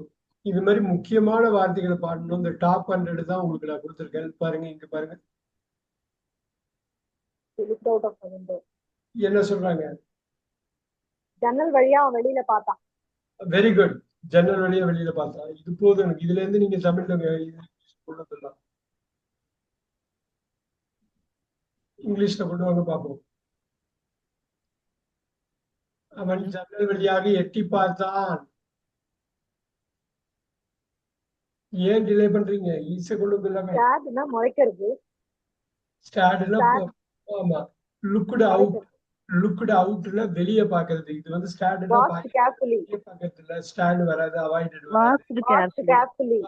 S1: இது மாதிரி முக்கியமான வார்த்தைகளை பாடணும். இந்த டாப் 100 தான் உங்களுக்கு நான் கொடுத்துருக்கேன். பாருங்க, இங்க பாருங்க என்ன சொல்றாங்க.
S2: ஜன்னல் வழியா வெளியில பார்த்தான்.
S1: Very good. ஜன்னல் வழியா வெளியில பார்த்தா. இது போதும் எனக்கு. இதுல இருந்து நீங்க தமிழ்ல கொள்ளலாம். இங்கிலீஷ்ல கொண்டு வாங்க பார்ப்போம். அவன் ஜன்னல் வழியாக எட்டி பார்த்தான். ஏன் டிலே பண்றீங்க? ஈஸியா கொண்டு வந்துடலாமே.
S2: முளைக்கிறது.
S1: ஆமா. Looked out.
S3: லுக்டு அவுட்னா வெளியே பாக்குறது. இது வந்து ஸ்டாண்டர்டா
S2: வாட்ச்ட் கேர்ஃபுல்லி
S3: பாக்குறது இல்ல. ஸ்டாண்ட் வராது, அவாய்டட் வராது,
S4: வாட்ச்டு
S2: வாட்ச்ட்
S4: கேர்ஃபுல்லி
S2: கேர்ஃபுல்லி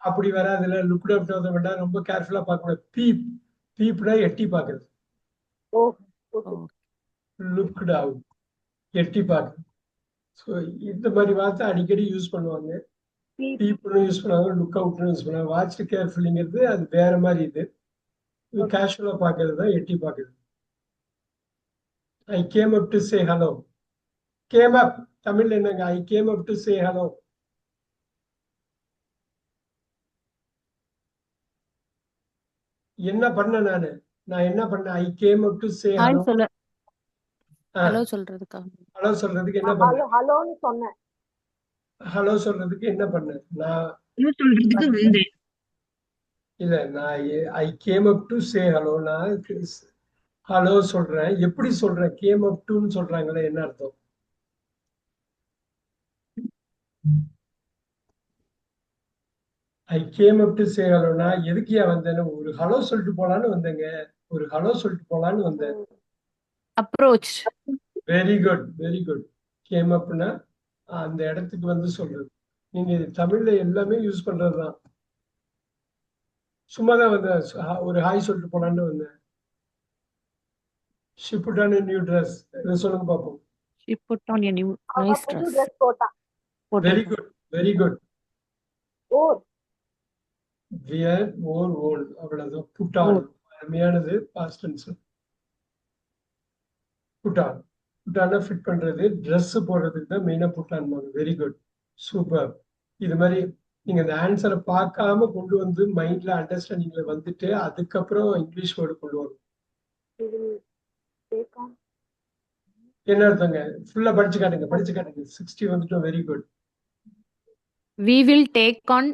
S3: அப்படி வராதுல்ல. லுக்டு அவுட் வேண்டாம், ரொம்ப கேர்ஃபுல்லா பார்க்கணும். பீப், பீப்னா எட்டி பாக்குறது.
S2: ஓ
S4: ஓ
S2: ஓகே
S3: லுக்டு அவுட், எட்டி பாக்குறது. ஸோ இந்த மாதிரி வார்த்தை அடிக்கடி யூஸ் பண்ணுவாங்க.
S2: பீப்
S3: பீப்புளும் யூஸ் பண்ணுவாங்க, லுக் அவுட்னு யூஸ் பண்ணுவாங்க. வாட்ச் கேர்ஃபுல்லிங்கிறது அது வேற மாதிரி. இது
S2: ஓகே
S3: கேஷுவலா பாக்குறது தான் எட்டி பாக்குறது. I came up to say hello. Came up தமிழ்ல என்னங்க? I came up to say hello. என்ன பண்ண நானு? நான் என்ன பண்ணேன்? I came up to say
S4: hi
S3: hello.
S4: சொல்ல ஹலோ சொல்றதுக்கா
S3: ஹலோ சொல்றதுக்கு என்ன பண்ணேன்?
S2: ஹலோன்னு சொன்னேன்.
S3: ஹலோ சொல்றதுக்கு என்ன பண்ணேன் நான்?
S4: ஹலோ சொல்றதுக்கு வந்தேன்
S3: இல்ல, நான் I came up to say hello. நான் ஹலோ சொல்றேன். எப்படி சொல்றேன்? கேம் அப் டுன்னு சொல்றாங்களே, என்ன அர்த்தம்? I came up to say ஹலோனா எதுக்கியா வந்தேன்னு, ஒரு ஹலோ சொல்லிட்டு போலான்னு வந்தேங்க. ஒரு ஹலோ சொல்லிட்டு போலான்னு வந்தேன்.
S4: Approach
S3: very good, very good. Came அப்னா அந்த இடத்துக்கு வந்து சொல்றது. நீங்க தமிழ்ல எல்லாமே யூஸ் பண்றதுதான். சும்மா தான் வந்தேன், ஒரு ஹாய் சொல்லிட்டு போலான்னு வந்தேன். She put on a new dress. இதை சொல்லுங்க பார்ப்போம்.
S4: she put on a new
S2: அவ
S4: nice
S2: புது
S4: dress
S2: ட்ரெஸ் போட்டான்.
S3: வெரி
S4: போட்டிருக்கா
S3: good, very good.
S2: Oh
S3: wear, wore, worn, அவ்வளவுதான். புட்
S4: ஓ
S3: ஆன் அருமையானது. Past tense. Put on, put ஆன ஃபிட் பண்றது. ட்ரெஸ் போடுறதுக்கு தான் மெயினா put on. Very good, super. இது மாதிரி நீங்க இந்த ஆன்சரை பார்க்காம கொண்டு வந்து மைண்ட்ல அண்டர்ஸ்டாண்டிங்ல வந்துட்டு அதுக்கப்புறம் இங்கிலீஷ் வேர்டு கொண்டு வரணும்.
S2: இது கேட்கும்.
S3: என்ன அர்த்தங்க? ஃபுல்லா படிச்சு காட்டுங்க, படிச்சு காட்டுங்க. 60 வந்துட்டோம். Very good.
S4: we will take on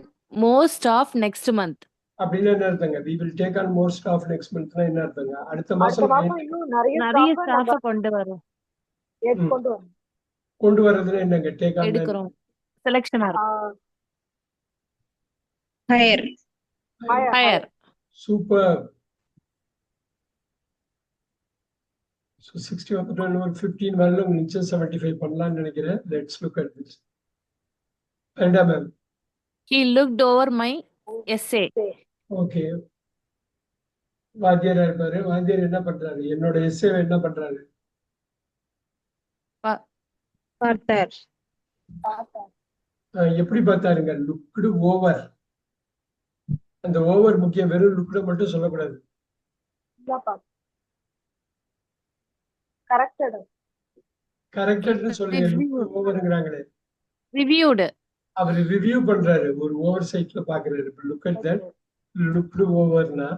S4: most of next month
S3: அப்படின்னு என்ன அர்த்தங்க? we will take on more staff next monthனா என்ன அர்த்தங்க? அடுத்த
S2: அடுத்த
S3: மாசம்
S2: மாசம் இன்னும் நிறைய
S4: நிறைய
S2: ஸ்டாஃப்
S4: ஸ்டாஃப்
S2: நம்ம
S4: கொண்டு வரோம்
S2: ஏற்றுக்கொண்டு வரணும்.
S3: கொண்டு வர்றதுன்னா என்னங்க? டேக் ஆன்
S4: எடுக்கிறோம் செலெக்ஷனா இருக்கும்
S5: ஹையர்
S4: ஹையர்
S3: சூப்பர். ஸோ 60 வந்துட்டோம். இன்னும் ஒரு 15 வரல, நிச்சயம் 75 பண்ணலாம்னு நினைக்கிறேன். Let's look at this. வேண்டாம் ma'am.
S4: he looked over my essay
S3: okay, வாத்தியாரா இருப்பாரு. வாத்தியார் என்ன பண்றாரு? என்னோட எஸ்ஏவை என்ன பண்றாரு?
S5: பார்த்தார்
S3: எப்படி பார்த்தாருங்க? Looked over. அந்த ஓவர் முக்கியம். வெறும் லுக்ட மட்டும் சொல்லக்கூடாது.
S2: கரெக்டட்
S3: கரெக்டட்னு சொல்லுங்க. லுக்டு ஓவர்ங்கிறாங்களே.
S4: reviewed
S3: அவர் ரிவ்யூ பண்றாரு, ஒரு ஓவர் சைட்ல பாக்குறாரு. Look at that. லுக்டு ஓவர்னா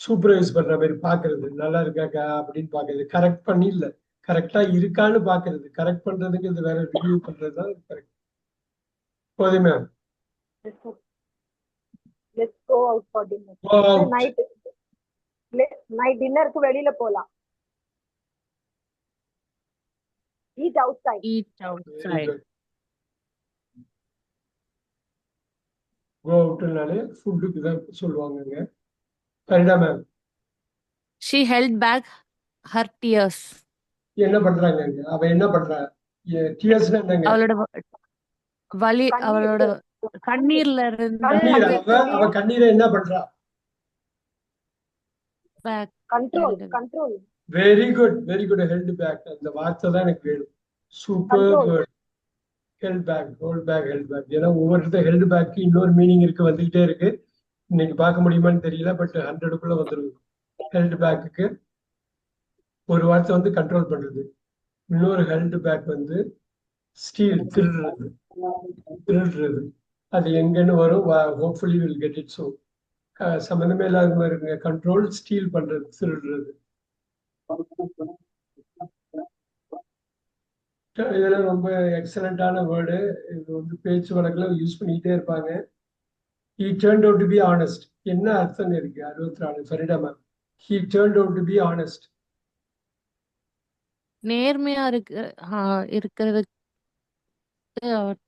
S3: சூப்பர்வைஸ் பண்ற மாதிரி பாக்குறது. நல்லா இருக்காக்கா அப்படின்னு பாக்குறது. கரெக்ட் பண்ணி இல்ல, கரெக்டா இருக்கான்னு பாக்குறது. கரெக்ட் பண்றதுக்கு இது வேற, ரிவ்யூ பண்றதுதான் கரெக்ட். போதுமே.
S2: Let's go out for dinner.
S3: Go out.
S2: Night டின்னருக்கு வெளியில போலாம். Eat outside.
S4: eat
S3: Very
S4: outside
S3: good. Go outனாலே ஃபுட்டுக்கு தான் சொல்லுவாங்கங்க. சரிடா ma'am.
S4: she held back her tears
S3: என்ன பண்றாங்க? அவ என்ன பண்றா? டியர்ஸ்னா என்னங்க?
S4: அவளோட வலி
S2: கண்ணீர்.
S4: அவளோட கண்ணீர்ல இருந்து
S3: கண்ணீர். அவ கண்ணீரை என்ன பண்றா?
S4: back
S2: control
S4: held.
S2: Control
S3: very good, very good. Held back, அந்த வார்த்தை தான் எனக்கு வேணும். Super
S2: Control.
S3: Word. Held back, hold back, held back. ஏன்னா ஒவ்வொருத்த ஹெல்ட் பேக்கு இன்னொரு மீனிங் இருக்கு, வந்துகிட்டே இருக்கு. இன்னைக்கு பார்க்க முடியுமான்னு தெரியல, பட் 100க்குள்ள வந்துருது. ஹெல்ட் பேக்குக்கு ஒரு வார்த்தை வந்து கண்ட்ரோல் பண்றது. இன்னொரு ஹெல்ட் பேக் வந்து ஸ்டீல், திருடுறது. திருடுறது அது எங்கன்னு வரும்? Hopefully will get it. So சம்மந்தமே இல்லாத மாதிரி இருக்குங்க. கண்ட்ரோல், ஸ்டீல் பண்றது, திருடுறது. இதெல்லாம் ரொம்ப எக்ஸலண்டான வேர்டு. இது வந்து பேச்சு வழக்குல யூஸ் பண்ணிக்கிட்டே இருப்பாங்க. He turned out to be honest. என்ன அர்த்தம் இருக்கு? 64. சரிடா ma'am. He turned out to be honest.
S4: நேர்மையா இருக்கிறதுக்கு அவர்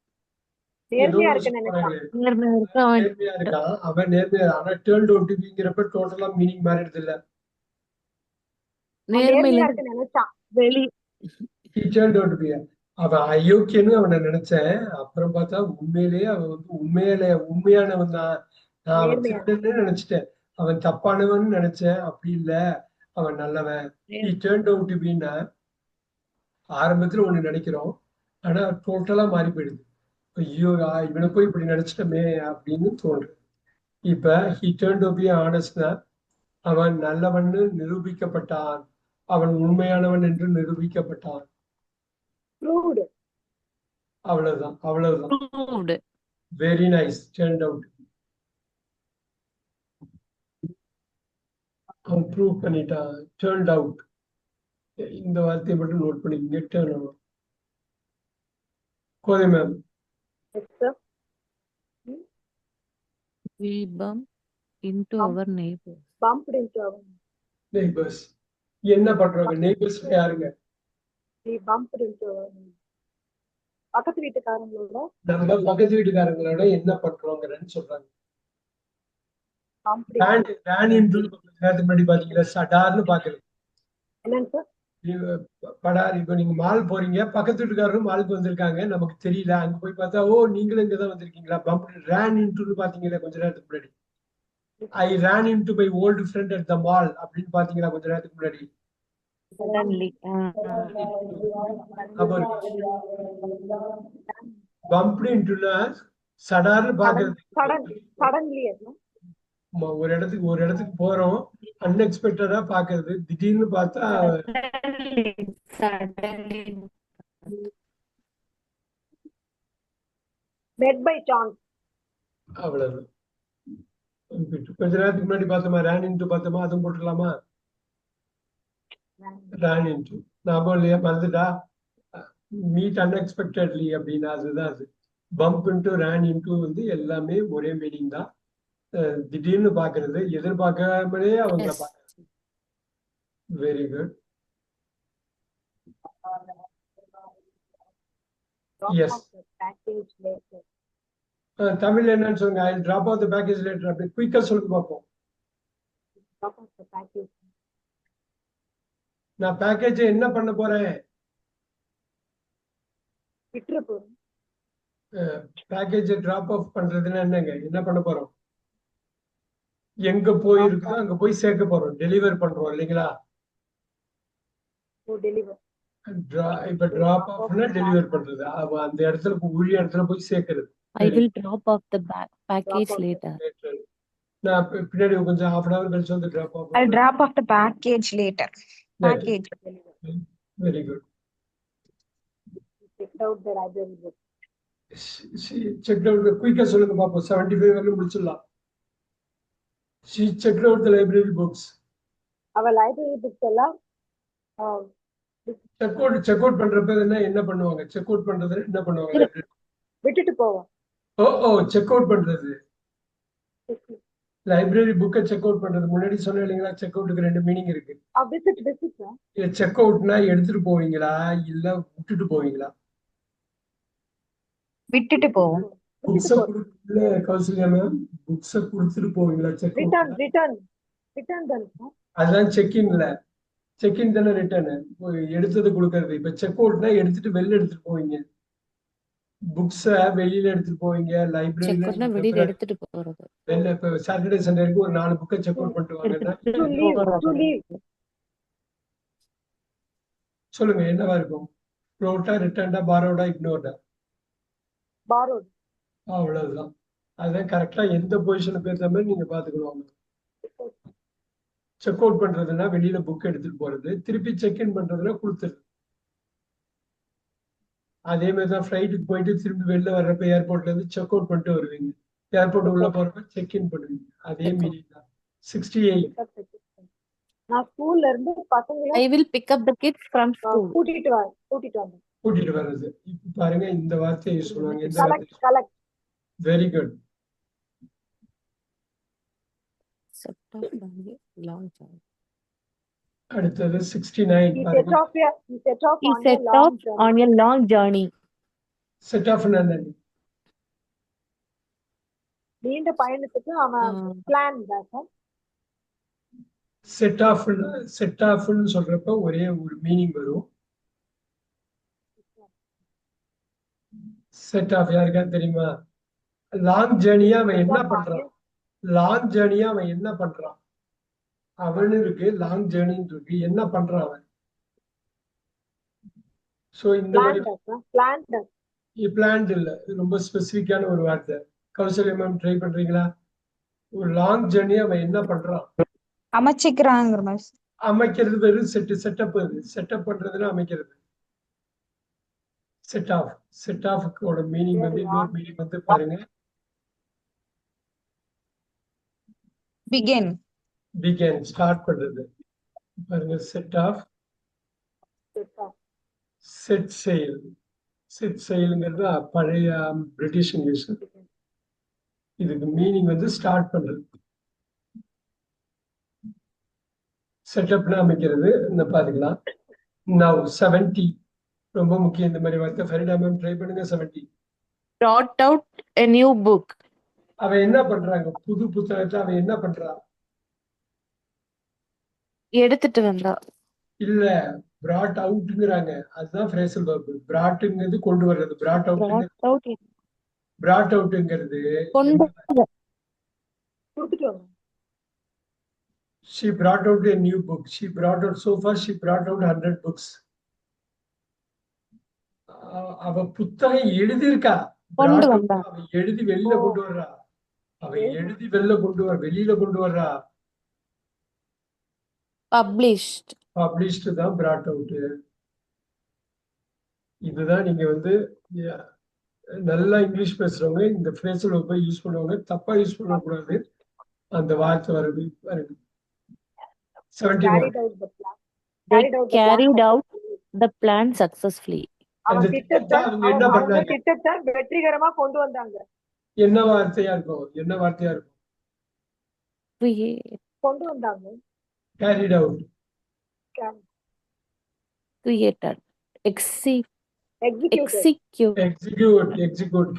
S3: ஏதோ
S2: நேர்மையா
S3: ஒண்ணு
S2: இருக்குன்னு நினைக்கிறான்.
S3: சொல்றாங்க.
S4: நேர்மையா இருக்க அவன்
S3: நேர்மையா இருக்கான். அவன் நேர்மையா. ஆனா turned out to beங்கிறப்ப டோட்டலா மீனிங் மாறிடுது இல்ல.
S4: நேர்மையில
S2: நேர்மையா இருக்கு நினைச்சான்.
S5: வெளி
S3: he turned out to be அவன் அயோக்கியன்னு அவனை நினைச்சேன். அப்புறம் பார்த்தா உண்மையிலேயே அவன் வந்து உண்மையானவன் தான். நான் அவன்
S2: நேர்மையா
S3: திருடன்னு நினைச்சிட்டேன். அவன் தப்பானவன் நினைச்சேன். அப்படி இல்ல, அவன் நல்லவன். he turned out to be ன்னா ஆரம்பத்துல ஒண்ணு நினைக்கிறோம், ஆனா டோட்டலா மாறி போயிடுது. ஐயோ இவனை போய் இப்படி நினைச்சிட்டோமே அப்படின்னு தோன்று. இப்ப he turned out to be honestனா அவன் நல்லவன்னு நிரூபிக்கப்பட்டான், அவன் உண்மையானவன் என்று நிரூபிக்கப்பட்டான்.
S2: proved.
S3: அவ்வளவுதான் அவ்வளவுதான்.
S4: proved.
S3: Very nice. turned out. அவன் ப்ரூவ் பண்ணிட்டான். turned out. இந்த வார்த்தையை மட்டும் நோட் பண்ணிக்கங்க. turn out. Kothai ma'am.
S2: Yes, sir.
S4: We bump into
S2: Bump.
S4: our neighbors.
S2: Bumped into our.
S3: Neighbours என்ன பண்றாங்க? நெய்பர்ஸ் யாருங்க?
S2: We bumped into our. பக்கத்து வீட்டுக்காரங்களோட
S3: நம்ம பக்கத்து வீட்டுக்காரங்களோட என்ன பண்றோங்கிறன்னு சொல்றாங்க.
S2: bumped into.
S3: ran into நேரத்துக்கு முன்னாடி பாத்தீங்களா, சடார்னு பாக்குறது.
S2: என்னங்க சார்?
S3: படார். இப்ப நீங்க மால் போறீங்க, பக்கத்து வீட்டுக்காரரும் மாலுக்கு வந்திருக்காங்க, நமக்கு தெரியல. அங்க போய் பார்த்தா, ஓ நீங்களும் இங்கதான் வந்திருக்கீங்களா? பம்ப் ரேன் இன்டுன்னு பாத்தீங்களா கொஞ்ச நேரத்துக்கு முன்னாடி? I ran into my old friend at the mall அப்படின்னு பாத்தீங்களா கொஞ்ச நேரத்துக்கு முன்னாடி?
S5: suddenly
S3: பம்ப்டு இன்டுனா சடார்னு பாக்குறது.
S2: Suddenly என்ன?
S3: ஒரு இடத்துக்கு போறோம், அன்எக்ஸ்பெக்டடா பாக்குறது. திடீர்னு பார்த்தா
S5: suddenly
S2: Met by chance.
S3: அவ்வளவுதான். கொஞ்ச நேரத்துக்கு முன்னாடி பார்த்தோமா, ரேன் இன்டு பார்த்தோமா, அதுவும் போட்டுக்கலாமா? ரேன் இன்டு ஞாபகம் இல்லையா? மறந்துட்டா? மீட் அன்எக்ஸ்பெக்டட்லி அப்படின்னா அதுதான் அது. பம்ப் இன்டு ரேன் இன்டு வந்து எல்லாமே ஒரே மீனிங் தான். திடீர்னு பாக்குறது, எதிர்பார்க்காமலே அவங்கள
S4: Yes.
S3: பாக்குறது. Very good.
S2: Drop
S3: Yes.
S2: off the package later.
S3: தமிழ்ல என்னன்னு சொல்லுங்க? I drop off the package later. அப்படி குயிக்கா சொல்லுங்க பார்ப்போம்.
S2: Drop off the package.
S3: நான் பேக்கேஜை என்ன பண்ண போறேன்?
S2: விட்டுற போறோம்.
S3: பேக்கேஜை டிராப் ஆஃப் பண்றதுன்னா என்னங்க? என்ன பண்ண போறோம்? எங்க போயிருக்குதோ அங்க போய் சேர்க்க போறோம். டெலிவர் பண்றோம் இல்லைங்களா?
S2: To deliver.
S3: இப்ப டிராப் ஆஃப்னா டெலிவர் பண்றது. அந்த இடத்துல உரிய இடத்துல போய் சேர்க்கிறது.
S4: I will drop off the package
S2: off the
S4: later.
S3: நான் பின்னாடி கொஞ்சம் half an hour கழிச்சு வந்து drop off
S5: I'll drop off the package later. Package.
S3: Very good.
S2: Checked out the library book.
S3: Check out குயிக்கா சொல்லுங்க பாப்போம். 75 வரைக்கும் முடிச்சிடலாம். She checked out the library books.
S2: அவ லைப்ரரி புக்ஸ் எல்லாம்
S3: செக் அவுட் பண்றப்ப என்ன பண்ணுவாங்க? செக் அவுட் பண்றது என்ன பண்ணுவாங்க?
S2: விட்டுட்டு போவோம்.
S3: ஓ செக் அவுட் பண்றது. லைப்ரரி புக்கை செக் அவுட் பண்றது. முன்னாடி சொன்ன இல்லைங்களா, செக் அவுட்டுக்கு 2 மீனிங் இருக்கு.
S2: விசிட்
S3: செக் அவுட்னா எடுத்துட்டு போவீங்களா இல்ல விட்டுட்டு போவீங்களா?
S5: விட்டுட்டு போவோம்.
S3: புக்ஸ இல்ல கௌசல்யா மேம், புக்ஸ கொடுத்துட்டு போவீங்களா? செக்
S2: ரிட்டர்ன் தானே சார்?
S3: அதுதான் செக்இன்ல. செக்இன் தானே ரிட்டர்ன். எடுத்தது கொடுக்கறது. இப்ப செக் அவுட்னா எடுத்துட்டு வெளில எடுத்துட்டு போவீங்க. புக்ஸ வெளியில எடுத்துட்டு போவீங்க.
S4: Check
S3: லைப்ரரியில
S4: outனா வெளியில எடுத்துட்டு போறது.
S3: வெளில இப்ப சாட்டர்டே சண்டேக்கு ஒரு 4 புக்கை செக் அவுட் பண்ணிட்டு வாங்கன்னா
S2: To leave.
S3: சொல்லுங்க என்னவா இருக்கும்? ப்ரோட்டா, ரிட்டர்ன்டா, பாரோடா, இக்னோர்டா?
S2: Borrowed.
S3: அவ்வளவுதான். அதான் கரெக்டா எந்த பொசிஷனுக்கு ஏற்ற மாதிரி நீங்க பாத்துக்கணும். செக் அவுட் பண்றதுன்னா வெளியில புக் எடுத்துட்டு போறது, திருப்பி செக் இன் பண்றதுன்னா கொடுத்துருது. அதே மாதிரிதான் ஃபிளைட்டுக்கு போயிட்டு திரும்பி வெளில வர்றப்ப ஏர்போர்ட்ல இருந்து செக் அவுட் பண்ணிட்டு வருவீங்க. ஏர்போர்ட் உள்ள போறப்ப செக் இன் பண்ணுவீங்க. அதே மீனிங் தான். 68.
S2: நான் ஸ்கூல்ல இருந்து பசங்களை
S4: I will pick up the kids from school.
S2: கூட்டிட்டு வந்தேன்.
S3: கூட்டிட்டு வர்றது. இப்ப பாருங்க இந்த வார்த்தையை யூஸ் பண்ணுவாங்க. எந்த வார்த்தை?
S2: Collect.
S3: Very good.
S4: Set off on a long journey.
S3: அடுத்தது 69.
S2: He
S3: பாருங்க.
S2: set off
S4: He
S2: on a
S4: set
S2: long
S4: off
S2: journey.
S4: on a long journey.
S3: Set off என்னது?
S2: நீண்ட பயணத்துக்கு அவன் பிளான் தான் சார்.
S3: செட் ஆஃப்னு சொல்றப்ப ஒரே ஒரு மீனிங் வரும். செட் ஆஃப் யாருக்கா தெரியுமா? லாங் ஜேர்னியா அவன் என்ன பண்றான்? லாங் ஜேர்னியா அவன் என்ன பண்றான்? அவனு இருக்கு, லாங் ஜேர்னின்னு இருக்கு. என்ன பண்றான் அவன்? சோ இந்த மாதிரி பிளான்ட் இல்ல, ரொம்ப ஸ்பெசிபிக்கான ஒரு வார்த்தை. கௌசல்யா மேம் ட்ரை பண்றீங்களா? ஒரு லாங் ஜேர்னியா அவன் என்ன பண்றான்?
S5: அமைச்சிக்கிறாங்கிற மாதிரி.
S3: அமைக்கிறது வெறும் செட்டப். அது செட்டப் பண்றதுன்னா அமைக்கிறது. செட் ஆஃப்க்கோட மீனிங் வந்து இன்னொரு மீனிங் வந்து பாருங்க,
S5: பிகின்.
S3: ஸ்டார்ட் பண்றது. பாருங்க, செட் ஆஃப், செட் செயில்ங்கிறது பழைய பிரிட்டிஷ் இங்கிலீஷ். இதுக்கு மீனிங் வந்து ஸ்டார்ட் பண்றது. செட்டப்னா அமைக்கிறது. இந்த பாத்துக்கலாம். நவ் 70 ரொம்ப முக்கியம் இந்த மாதிரி வார்த்தை. ஃபரிடா மேம் ட்ரை பண்ணுங்க. 70
S4: brought out a new book.
S3: அவன் என்ன பண்றாங்க? புது புத்தகத்தை அவன் என்ன பண்றான்?
S4: எடுத்துட்டு வந்தா.
S3: இல்ல, brought outங்கறாங்க. அதுதான் phrasal verb. broughtங்கிறது கொண்டு வர்றது. brought outங்கிறது
S4: கொண்டு
S3: she brought out a new book. She brought out, so far she brought out 100 books. அவ புத்தகம் எழுதியிருக்கா.
S4: கொண்டு வந்தா.
S3: அவ எழுதி வெளியில கொண்டு வர்றா. வெளியில கொண்டு வர்றா.
S4: published
S3: தான் brought out. இதுதான் நீங்க வந்து நல்லா இங்கிலீஷ் பேசுறவங்க இந்த phrasal verb யூஸ் பண்ணுவாங்க. தப்பா யூஸ் பண்ணக்கூடாது. அந்த வார்த்தை வருது. 71
S4: they carried out the plan successfully.
S3: அந்த திட்டத்தை அவங்க என்ன பண்ணாங்க?
S2: திட்டத்தை வெற்றிகரமா கொண்டு வந்தாங்க.
S3: என்ன வார்த்தையா இருக்கும்?
S2: கொண்டு வந்தாங்க.
S3: carried out,
S4: created, execute.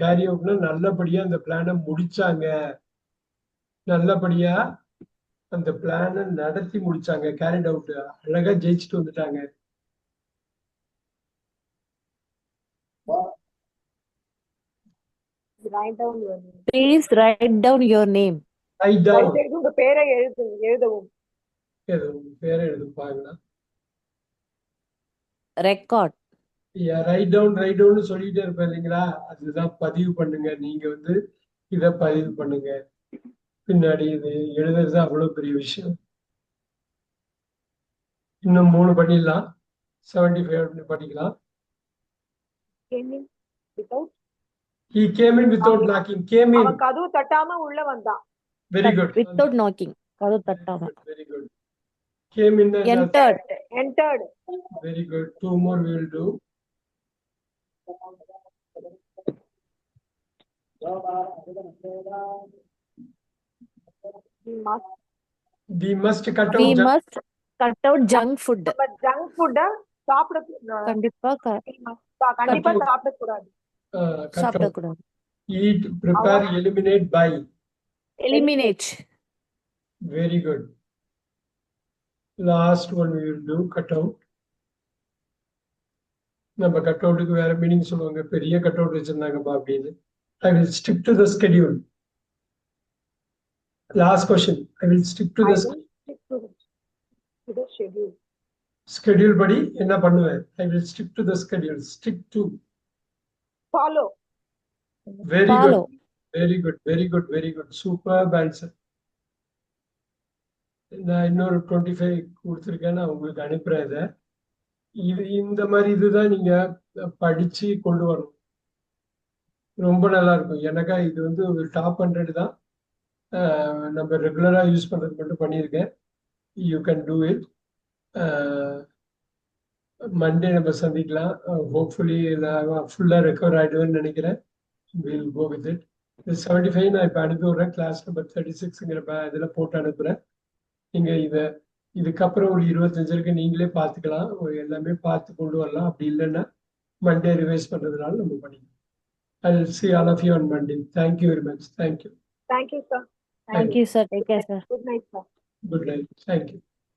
S3: carry outனா நல்லபடியா அந்த பிளானை முடிச்சாங்க. நல்லபடியா அந்த பிளானை நடத்தி முடிச்சாங்க. carried out, அழகா ஜெயிச்சுட்டு வந்துட்டாங்க.
S4: Please write down your name.
S2: உங்க பேரை எழுதவும்.
S3: பேரை எழுதுப்பாங்களா?
S4: Record.
S3: ரைட் டவுன் சொல்லிட்டே இருப்பேன் இல்லைங்களா? அதுதான் பதிவு பண்ணுங்க. நீங்க வந்து இத பதிவு பண்ணுங்க. பின்னாடி இது எழுதுறது அவ்வளவு பெரிய விஷயம். இன்னும் 3 பண்ணிடலாம். 75 படிக்கலாம். He came in without knocking.
S2: அவன் கதவு தட்டாம உள்ள வந்தான்.
S3: Very good.
S4: Without knocking. கதவு தட்டாம.
S3: Very good. Came in.
S2: Entered.
S3: Very good. 2 more we will do. We must cut
S4: out junk food.
S2: Junk food
S4: கண்டிப்பா சாப்பிடக்கூடாது.
S3: Eat, prepare, eliminate, buy.
S4: Eliminate.
S3: Very good. Last one we will do cut out. நம்ம cut அவுட்டுக்கு வேற meaning சொல்லுவாங்க. பெரிய cut out வச்சிருந்தாங்கப்பா அப்படின்னு. I will stick to the schedule. Last question. I will stick to the
S2: schedule.
S3: Schedule படி என்ன பண்ணுவேன்? I will stick to the schedule. Stick to.
S2: Follow.
S3: Very good. Superb answer. நான் இன்னொரு 25 கொடுத்துருக்கேன். நான் உங்களுக்கு அனுப்புறேன். இது இந்த மாதிரி இதுதான் நீங்க படிச்சு கொண்டு வரணும். ரொம்ப நல்லா இருக்கும். எனக்கா இது வந்து ஒரு டாப் 100 தான். நம்ம ரெகுலரா யூஸ் பண்றது மட்டும் பண்ணியிருக்கேன். You can do it. Monday நம்ம சந்திக்கலாம். ஹோப்ஃபுல்லி நான் ஃபுல்லா ரெக்கவர் ஆயிடுவேன்னு நினைக்கிறேன். Will go with it. 75 நான் இப்போ அனுப்பி விடுறேன். கிளாஸ் நம்பர் 36ங்கிற இதில் போட்டு அனுப்புறேன். நீங்க இதுக்கப்புறம் ஒரு 25 இருக்கு, நீங்களே பார்த்துக்கலாம். எல்லாமே பார்த்து கொண்டு வரலாம். அப்படி இல்லைன்னா மண்டே ரிவைஸ் பண்றதுனால நம்ம பண்ணிக்கலாம். I will see all of you on Monday. Thank you very much. Thank you.
S2: Thank you, sir.
S4: Thank you, sir. Take care, sir.
S2: Good night, sir.
S3: Good night. Thank you.